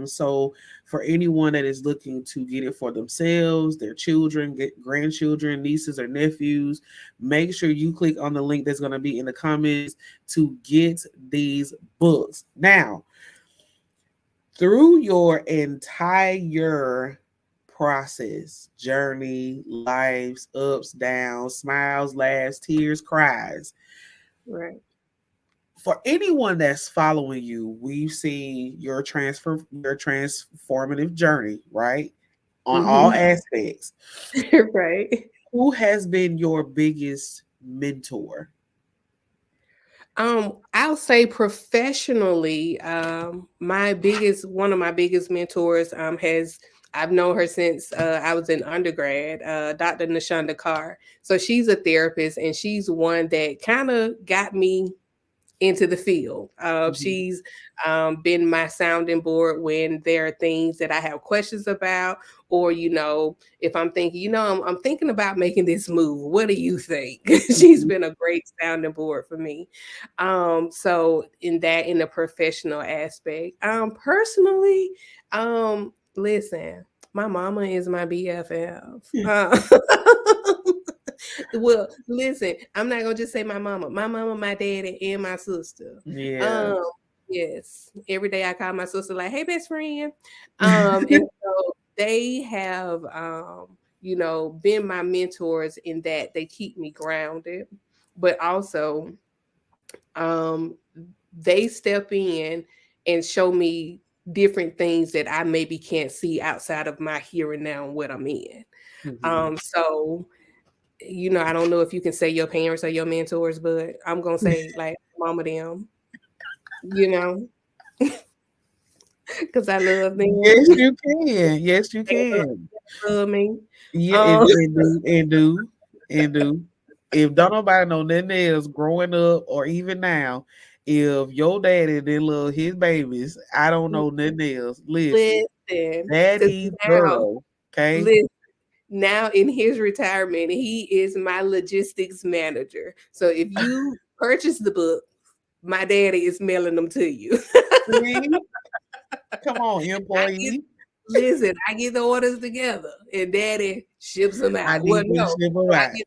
So for anyone that is looking to get it for themselves, their children, get grandchildren, nieces or nephews, make sure you click on the link that's going to be in the comments to get these books. Now, through your entire process, journey, lives, ups, downs, smiles, laughs, tears, cries,
Right.
for anyone that's following you, we've seen your transformative journey, right? On all
Hmm.
aspects.
Right.
Who has been your biggest mentor?
I'll say professionally, my biggest one of my biggest mentors has I've known her since I was in undergrad, Dr. Nashonda Carr. So she's a therapist, and she's one that kind of got me into the field.
Mhm.
She's been my sounding board when there are things that I have questions about, or if I'm thinking, I'm thinking about making this move. What do you think? She's
Mhm.
been a great sounding board for me. So in the professional aspect, personally, listen, my mama is my BFF. Well, listen, I'm not gonna just say my mama, my daddy, and my sister.
Yeah.
Um, yes, every day I call my sister like, "Hey, best friend," and so they have, been my mentors in that they keep me grounded, but also, um, they step in and show me different things that I maybe can't see outside of my here and now and what I'm in.
Mhm.
So I don't know if you can say your parents are your mentors, but I'm gonna say like mama them, you know, because I love them.
Yes, you can. Yes, you
They
can.
love me.
Yeah,
Um,
and do. If don't nobody know nothing else growing up or even now, if your daddy didn't love his babies, I don't know nothing else. Listen,
listen, because
daddy
now,
girl, okay?
listen, now in his retirement, he is my logistics manager. So if you purchase the book, my daddy is mailing them to you.
See? Come on,
I get
employee.
listen, I get the orders together and daddy ships them
I
out. Well,
need you to
no,
ship them
I
out.
get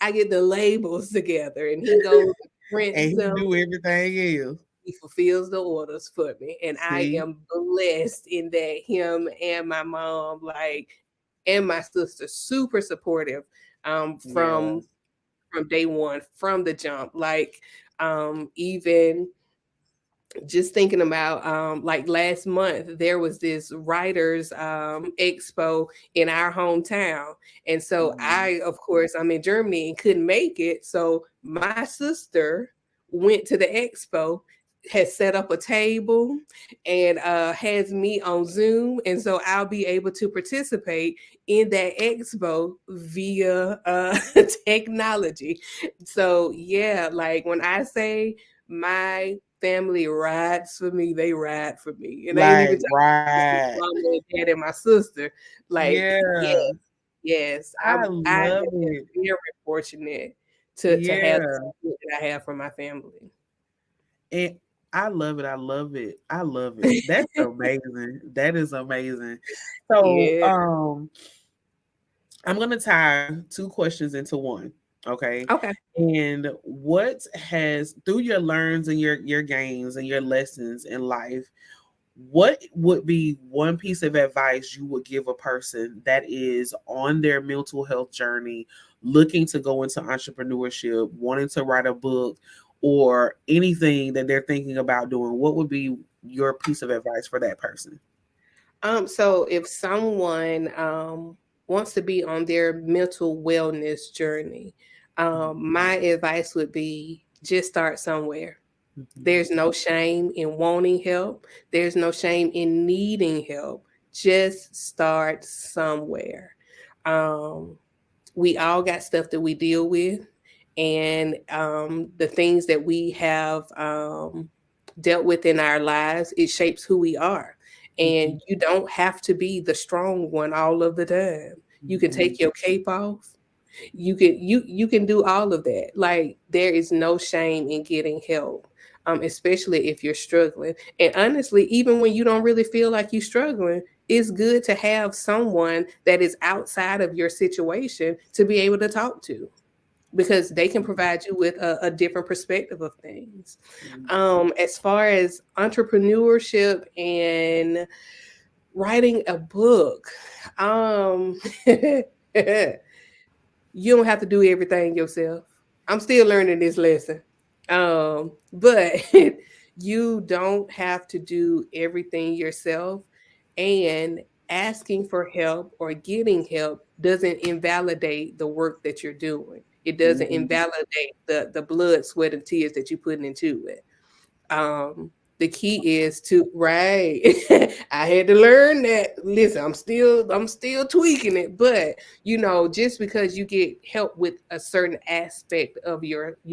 I get the labels together and he goes and
And
prints
he
them.
do everything else.
He fulfills the orders for me. And I
See?
am blessed in that him and my mom, like, and my sister, super supportive
Yeah.
from day one, from the jump. Like, even just thinking about like last month there was this writers expo in our hometown, and so
Mhm.
I, of course, I'm in Germany and couldn't make it, so my sister went to the expo, has set up a table, and has me on Zoom, and so I'll be able to participate in that expo via technology. So yeah, like when I say my family rides for me, they ride for me. And I ain't
Like,
even talking about just
right.
my mom and dad and my sister. Like, yeah,
Yeah.
yes.
I
I have
love
been
it.
very fortunate to have the
Yeah.
support that I have from my family.
And I love it. I love it. I love it. That's amazing. That is amazing. So,
Yeah.
I'm gonna tie two questions into one. Okay.
Okay.
And what has through your learns and your gains and your lessons in life, what would be one piece of advice you would give a person that is on their mental health journey, looking to go into entrepreneurship, wanting to write a book, or anything that they're thinking about doing? What would be your piece of advice for that person?
So if someone wants to be on their mental wellness journey, my advice would be just start somewhere.
Mhm.
There's no shame in wanting help. There's no shame in needing help. Just start somewhere. Um, we all got stuff that we deal with, and the things that we have dealt with in our lives, it shapes who we are.
Mhm.
And you don't have to be the strong one all of the time. You can
Mhm.
take your cape off, you can do all of that. Like, there is no shame in getting help, especially if you're struggling. And honestly, even when you don't really feel like you're struggling, it's good to have someone that is outside of your situation to be able to talk to, because they can provide you with a different perspective of things.
Mhm.
As far as entrepreneurship and writing a book, um you don't have to do everything yourself. I'm still learning this lesson. But you don't have to do everything yourself, and asking for help or getting help doesn't invalidate the work that you're doing. It doesn't
Mhm.
invalidate the blood, sweat, and tears that you're putting into it. um the key is to, right. I had to learn that. Listen, I'm still tweaking it, but just because you get help with a certain aspect of your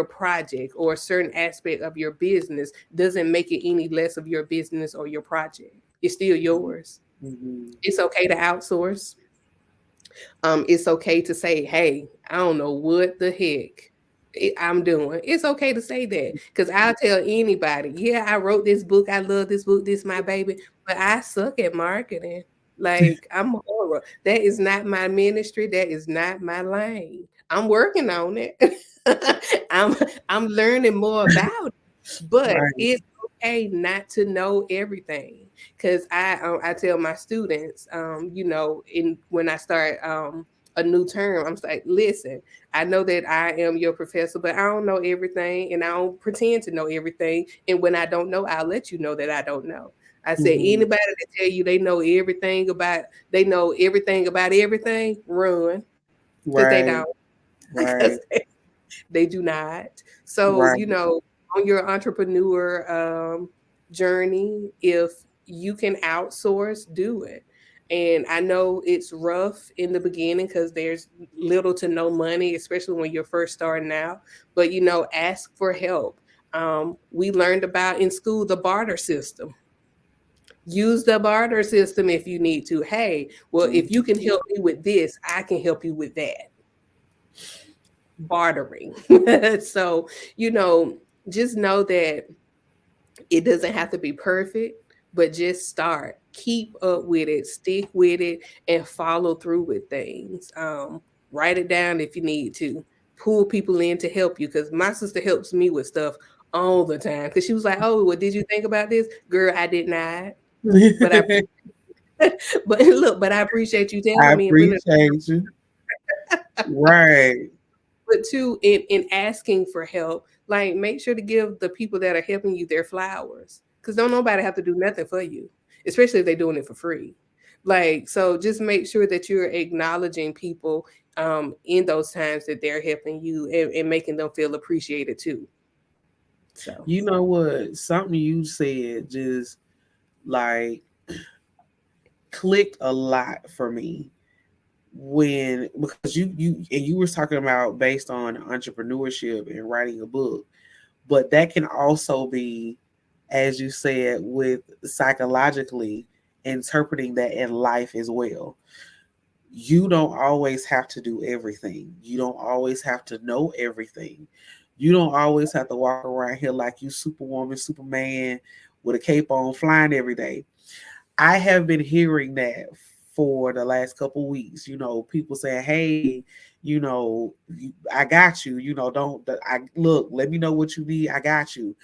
project or a certain aspect of your business doesn't make it any less of your business or your project. It's still yours.
Mhm.
It's okay to outsource. It's okay to say, hey, I don't know what the heck I'm doing. It's okay to say that, because I'll tell anybody, yeah, I wrote this book. I love this book. This is my baby. But I suck at marketing. Like, I'm horrible. That is not my ministry. That is not my lane. I'm working on it. I'm I'm learning more about it. But
Right.
it's okay not to know everything, because I tell my students, in when I start a new term, I'm like, listen, I know that I am your professor, but I don't know everything, and I don't pretend to know everything. And when I don't know, I'll let you know that I don't know. I said,
Mhm.
anybody that tell you they know everything about everything, run, because they
Right.
don't.
Right.
Because they do not. So,
Right.
on your entrepreneur journey, if you can outsource, do it. And I know it's rough in the beginning because there's little to no money, especially when you're first starting out. But ask for help. We learned about in school the barter system. Use the barter system if you need to. Hey, well, if you can help me with this, I can help you with that. Bartering. So, just know that it doesn't have to be perfect, but just start. Keep up with it, stick with it, and follow through with things. Write it down if you need to. Pull people in to help you, because my sister helps me with stuff all the time. Because she was like, "Oh, well, did you think about this, girl? I did not, but I, but look, but I appreciate you
I
telling me and putting it."
appreciate you. Right.
But too, in asking for help, like make sure to give the people that are helping you their flowers, because don't nobody have to do nothing for you, especially if they're doing it for free. Like, so just make sure that you're acknowledging people in those times that they're helping you, and making them feel appreciated too. So
You know what? Something you said just like clicked a lot for me when, because you were talking about based on entrepreneurship and writing a book, but that can also be, as you said, with psychologically interpreting that in life as well. You don't always have to do everything. You don't always have to know everything. You don't always have to walk around here like you Superwoman, Superman with a cape on flying every day. I have been hearing that for the last couple weeks. People saying, "Hey, I got you. Don't I look? Let me know what you need. I got you."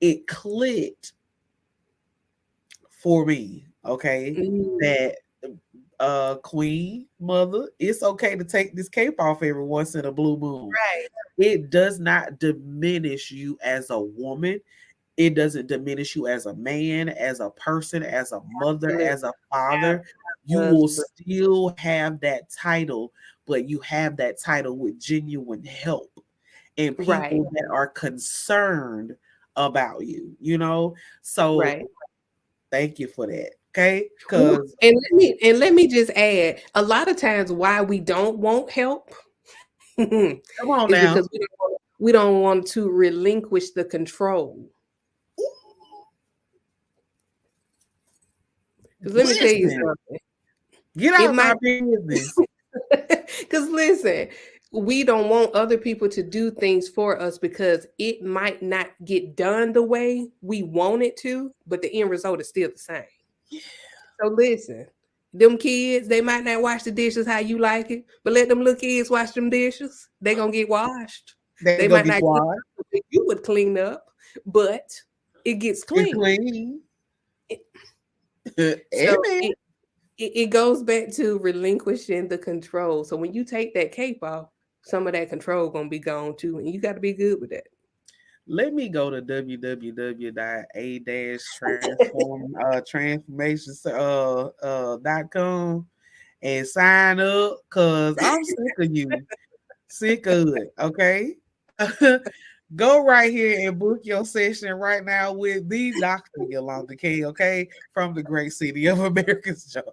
It clicked for me. Okay, that queen mother, it's okay to take this cape off every once in a blue moon.
right,
It does not diminish you as a woman. It doesn't diminish you as a man, as a person, as a mother,
absolutely,
as a father. You will
absolutely.
still have that title, but you have that title with genuine help and
Right,
people that are concerned about you. So
right.
thank you for that. Okay.
Well,
Because
and let me just add, a lot of times why we don't want help
come on
is
now.
because we don't want to relinquish the control. Because let me tell you
Listen,
something.
get
It
out of my
might,
business.
because listen, we don't want other people to do things for us because it might not get done the way we want it to, but the end result is still the same. So listen, them kids, they might not wash the dishes how you like it, but let them little kids wash them dishes. They gonna get washed.
They
They
gonna
might
get
not clean
quiet.
up the way you would clean up, but it gets
It's
clean.
clean.
It- So
Amen.
it goes back to relinquishing the control. So when you take that cape off, some of that control gonna be gone too, and you got to be good with that.
Let me go to www.a-transformations.com and sign up because I'm sick of you. Sick of it. Okay. Go right here and book your session right now with the Dr. Yolanda King, okay, from the great city of Americus, Georgia.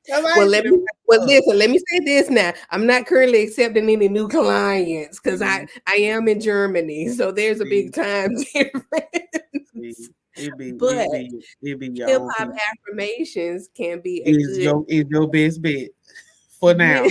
'Cause I
Well,
ain't
let
finna
me. Well,
fuck up.
listen. Let me say this now. I'm not currently accepting any new clients because I
See,
I am in Germany, so there's a
see,
big time
see.
difference.
It be
But
it be it be your
hip
own
hop
people.
affirmations can be a
Is
good
your best bet for now.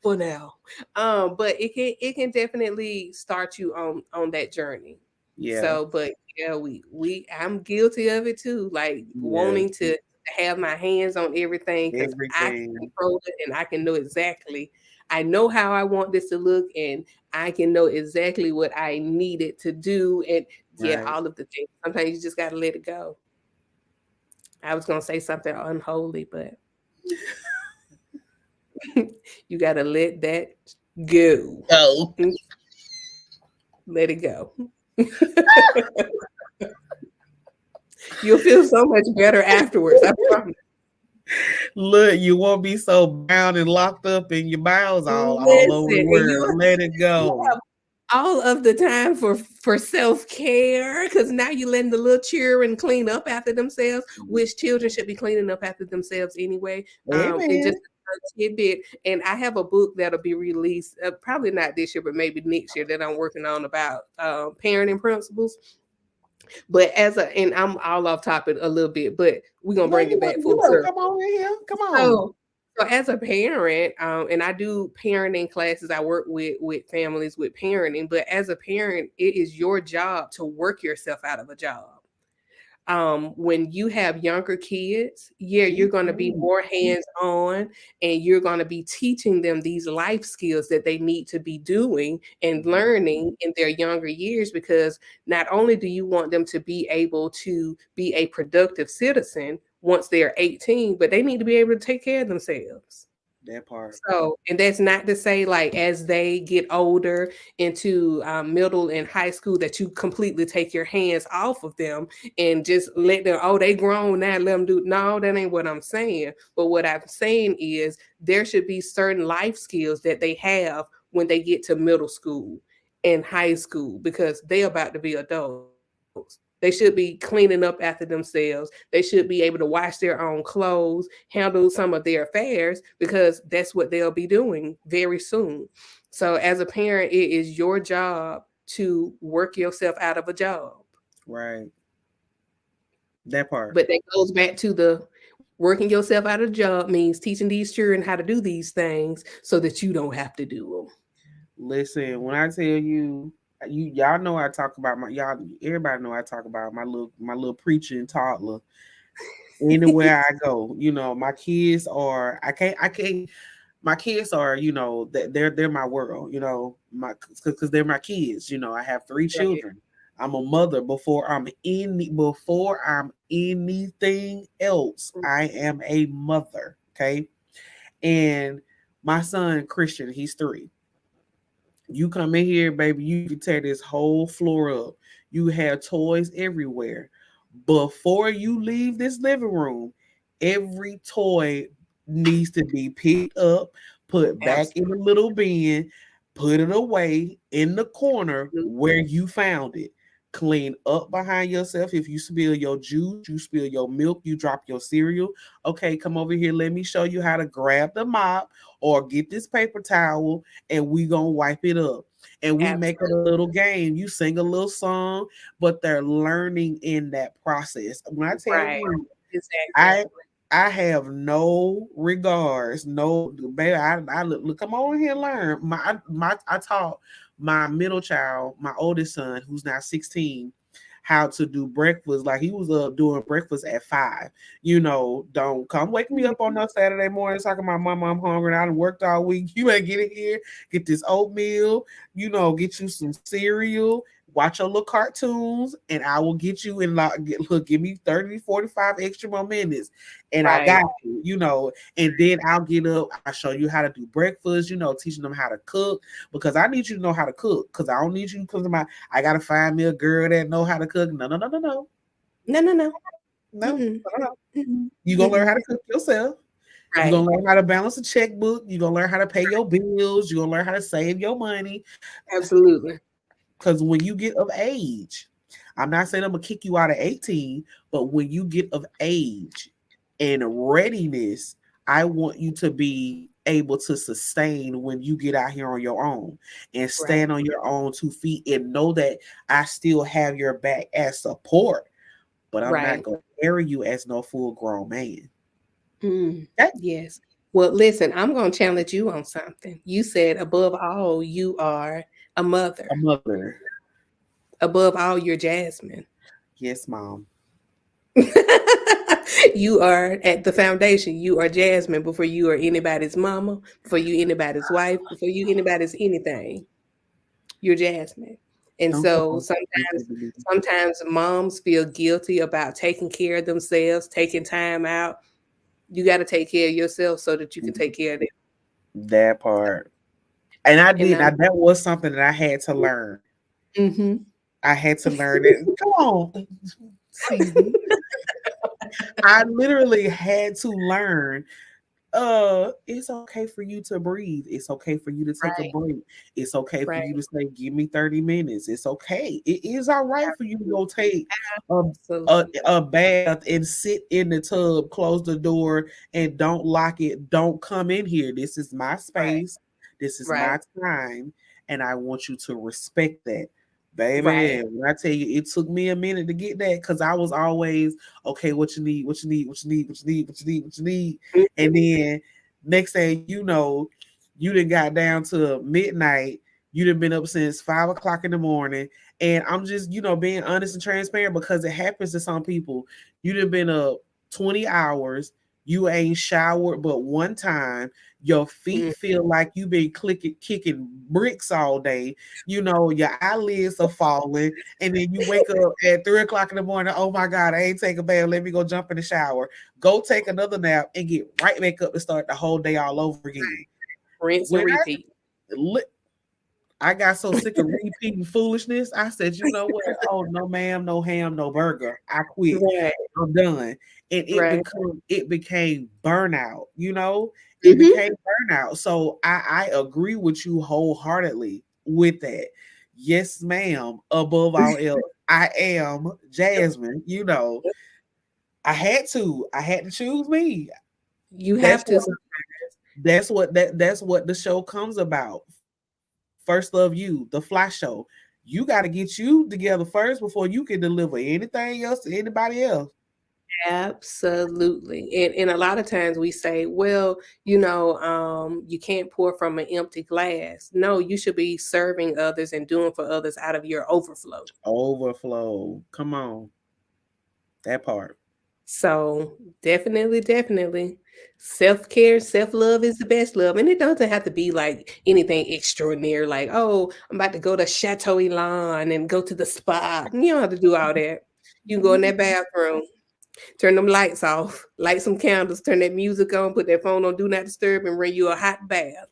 for now. But it can definitely start you on that journey.
Yeah,
So, but yeah, we I'm guilty of it too, like
yeah.
wanting to have my hands on everything because I can
Everything.
control it and I can know exactly. I know how I want this to look, and I can know exactly what I need it to do, and yeah,
Right.
all of the things. Sometimes you just got to let it go. I was gonna say something unholy, but you got to let that go.
Oh.
Let it go. You'll feel so much better afterwards. I promise.
Look, you won't be so bound and locked up in your bowels all over the
Listen, and
world. Let it
you
go.
have all of the time for self-care, because now you're letting the little children clean up after themselves, which children should be cleaning up after themselves anyway. And
Amen.
just a tidbit, and I have a book that'll be released probably not this year, but maybe next year, that I'm working on about parenting principles. But and I'm all off topic a little bit, but we're gonna
No,
bring
you
it
better,
back
you
full
better
circle.
come on in here. Come on.
So, so as a parent, and I do parenting classes, I work with families with parenting. But as a parent, it is your job to work yourself out of a job. When you have younger kids, yeah, you're going to be
Mhm.
more hands on, and you're going to be teaching them these life skills that they need to be doing and learning in their younger years, because not only do you want them to be able to be a productive citizen once they're 18, but they need to be able to take care of themselves.
That part.
So, and that's not to say like as they get older into middle and high school that you completely take your hands off of them and just let them, oh, they grown now, let them do. No, that ain't what I'm saying. But what I'm saying is there should be certain life skills that they have when they get to middle school and high school, because they're about to be adults. They should be cleaning up after themselves. They should be able to wash their own clothes, handle some of their affairs, because that's what they'll be doing very soon. So, as a parent, it is your job to work yourself out of a job.
Right. That part.
But that goes back to the working yourself out of a job means teaching these children how to do these things so that you don't have to do
Listen, when I tell you, y'all know I talk about everybody know I talk about my little preaching toddler anywhere I go. My kids are I can't my kids are, they're my world, my because they're my kids. I have three
them. Right.
children. I'm a mother before I'm anything else. I am a mother. Okay. And my son Christian, he's 3. You come in here, baby, you can tear this whole floor up. You have toys everywhere. Before you leave this living room, every toy needs to be picked up, put back in the
Absolutely.
little bin, put it away in the corner where you found it. Clean up behind yourself. If you spill your juice, you spill your milk, you drop your cereal. Okay, come over here. Let me show you how to grab the mop or get this paper towel, and we gonna wipe it up. And we make it a
Absolutely.
little game. You sing a little song, but they're learning in that process. When I tell
Right.
you,
Exactly.
I I have no regards, no baby. I look, come on here, and learn. I taught my middle child, my oldest son, who's now 16, how to do breakfast. Like he was up doing breakfast at 5. Don't come wake me up on no Saturday morning talking about mama, I'm hungry. I done worked all week. You better get in here, get this oatmeal, get you some cereal, watch your little cartoons, and I will get you in look, give me 30 to 45 extra more minutes. And I
Right.
got you, and then I'll get up, I'll show you how to do breakfast, teaching them how to cook, because I need you to know how to cook. Because I don't need you to come to I gotta find me a girl that know how to cook. No, no, no, no, no.
No, no, no.
No,
Mm-mm.
no, no.
Mm-mm.
You gonna learn
Mm-mm.
how to cook yourself. You're
Right.
gonna learn how to balance a checkbook. You're gonna learn how to pay your bills. You're gonna learn how to save your money.
Absolutely.
Because when you get of age, I'm not saying I'm gonna kick you out at 18, but when you get of age and readiness, I want you to be able to sustain when you get out here on your own and
Right.
stand on your own 2 feet and know that I still have your back as support, but I'm not
Right.
gonna carry you as no full grown man.
Mm.
Okay?
Yes. Well, listen, I'm going to challenge you on something. You said, above all, you are a
A
mother.
mother.
Above all, you're Jasmine.
Yes, mom.
You are at the foundation. You are Jasmine before you are anybody's mama, before you anybody's wife, before you anybody's anything. You're Jasmine. And
Don't
so
go.
sometimes moms feel guilty about taking care of themselves, taking time out. You got to take care of yourself so that you can take care of them.
That part. And I
And
did.
I'm
That was something that I had to learn.
hmm
I had to learn it. Come on, see. I literally had to learn It's okay for you to breathe. It's okay for you to take a
Right,
break. It's okay for you
right.
to say, give me 30 minutes. It's okay. It is all right for you to go take a,
Absolutely.
a bath and sit in the tub, close the door, and don't lock it. Don't come in here. This is my
Right,
space. This is my
right,
time. And I want you to respect that. Baby,
right.
when I tell you it took me a minute to get that because I was always okay, what you need, what you need, what you need, what you need, what you need, what you need. And then next thing you know, you done got down to midnight. You done been up since 5 o'clock in the morning. And I'm just, being honest and transparent because it happens to some people. You done been up 20 hours. You ain't showered but one time. Your feet
Mhm.
feel like you been kicking bricks all day. Your eyelids are falling. And then you wake up at 3 o'clock in the morning. Oh my God, I ain't take a bath. Let me go jump in the shower. Go take another nap and get right back up and start the whole day all over again.
Rinse and
When
repeat.
I got so sick of repeating foolishness, I said, you know what? Oh, no ma'am, no ham, no burger. I quit.
Right,
I'm done. And
right.
it became burnout, It
Mhm.
became burnout. So I agree with you wholeheartedly with that. Yes, ma'am. Above all else, I am Jasmine, I had to choose me.
You
That's
have to
what
sometimes.
that's what the show comes about. First Love You, the Fly Show. You got to get you together first before you can deliver anything else to anybody else.
Absolutely. And a lot of times we say, well, you can't pour from an empty glass. No, you should be serving others and doing for others out of your overflow.
Overflow. Come on. That part.
So definitely, definitely. Self-care, self-love is the best love. And it doesn't have to be like anything extraordinary, like, oh, I'm about to go to Chateau Elan and go to the spa. You don't have to do all that. You can go in that bathroom, turn them lights off, light some candles, turn that music on, put that phone on do not disturb, and bring you a hot bath.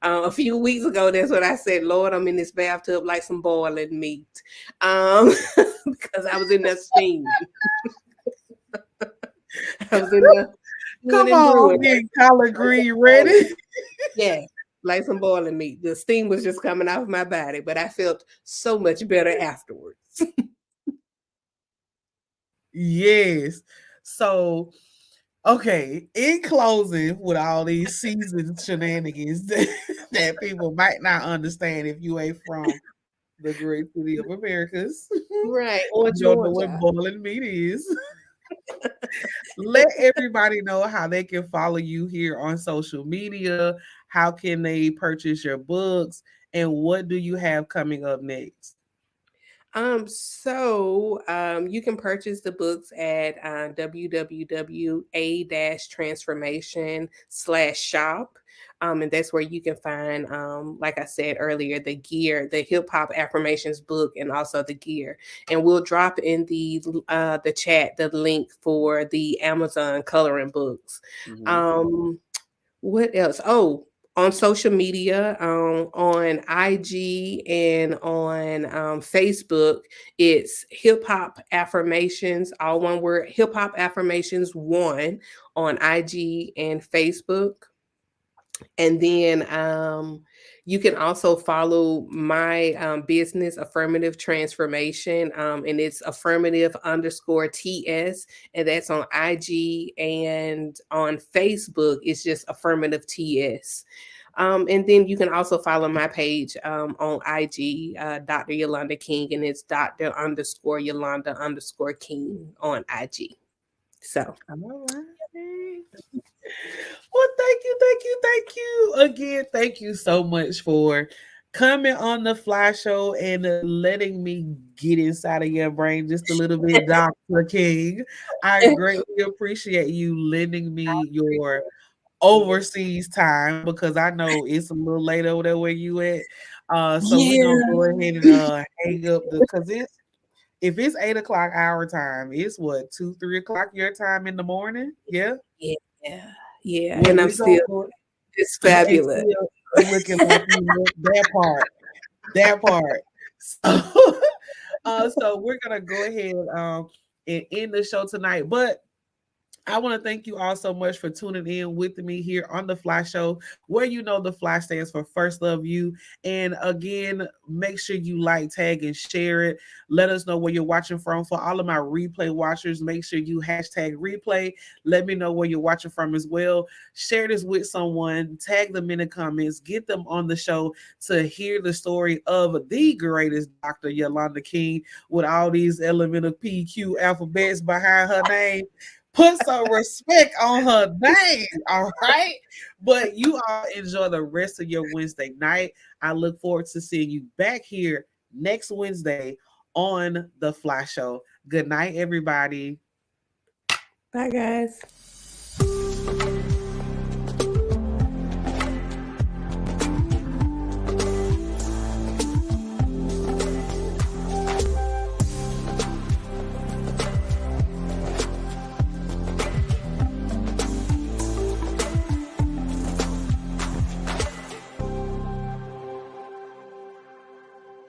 A few weeks ago, that's what I said. Lord, I'm in this bathtub like some boiling meat, um, because I was in there steaming. I was in there stewing
Come
and
on,
brewing.
I'm getting collard
Like some
green
boiling
ready.
meat. Yeah, like some boiling meat. The steam was just coming off my body, but I felt so much better afterwards.
Yes. So, okay, in closing, with all these season shenanigans that people might not understand if you ain't from the great city of Americas,
Right, or
you don't know what
Georgia.
boiling meat is. Let everybody know how they can follow you here on social media. How can they purchase your books? And what do you have coming up next?
You can purchase the books at www.a-transformation/shop. And that's where you can find, like I said earlier, the gear, the hip hop affirmations book, and also the gear. And we'll drop in the chat the link for the Amazon coloring books.
Mhm.
Um, what else? Oh, on social media, on IG and on Facebook, it's Hip Hop Affirmations, all one word, Hip Hop Affirmations 1 on IG and Facebook. And then you can also follow my business, Affirmative Transformation, and it's affirmative underscore TS, and that's on IG, and on Facebook, it's just affirmative TS. And then you can also follow my page on IG, Dr. Yolanda King, and it's Dr. underscore Yolanda underscore King on IG. So,
All right. Well, thank you again. Thank you so much for coming on the Fly Show and letting me get inside of your brain just a little bit, Dr. King. I greatly appreciate you lending me your overseas time because I know it's a little late over there where you at. So we're gonna
yeah.
go ahead and hang up the because it's if it's 8 o'clock our time, it's what 2, 3 o'clock your time in the morning. Yeah.
Yeah, yeah,
Well,
and I'm
we gonna
still
go
it's
and
fabulous.
still looking like you look that part. That part. So, so we're gonna go ahead and end the show tonight. But I want to thank you all so much for tuning in with me here on the F.L.Y Show, where you know the F.L.Y stands for First Love You. And again, make sure you like, tag, and share it. Let us know where you're watching from. For all of my replay watchers, make sure you hashtag replay. Let me know where you're watching from as well. Share this with someone, tag them in the comments, get them on the show to hear the story of the greatest Dr. Yolanda King with all these elemental PQ alphabets behind her name. Put some respect on her name, all right? But you all enjoy the rest of your Wednesday night. I look forward to seeing you back here next Wednesday on the F.L.Y Show. Good night, everybody.
Bye, guys.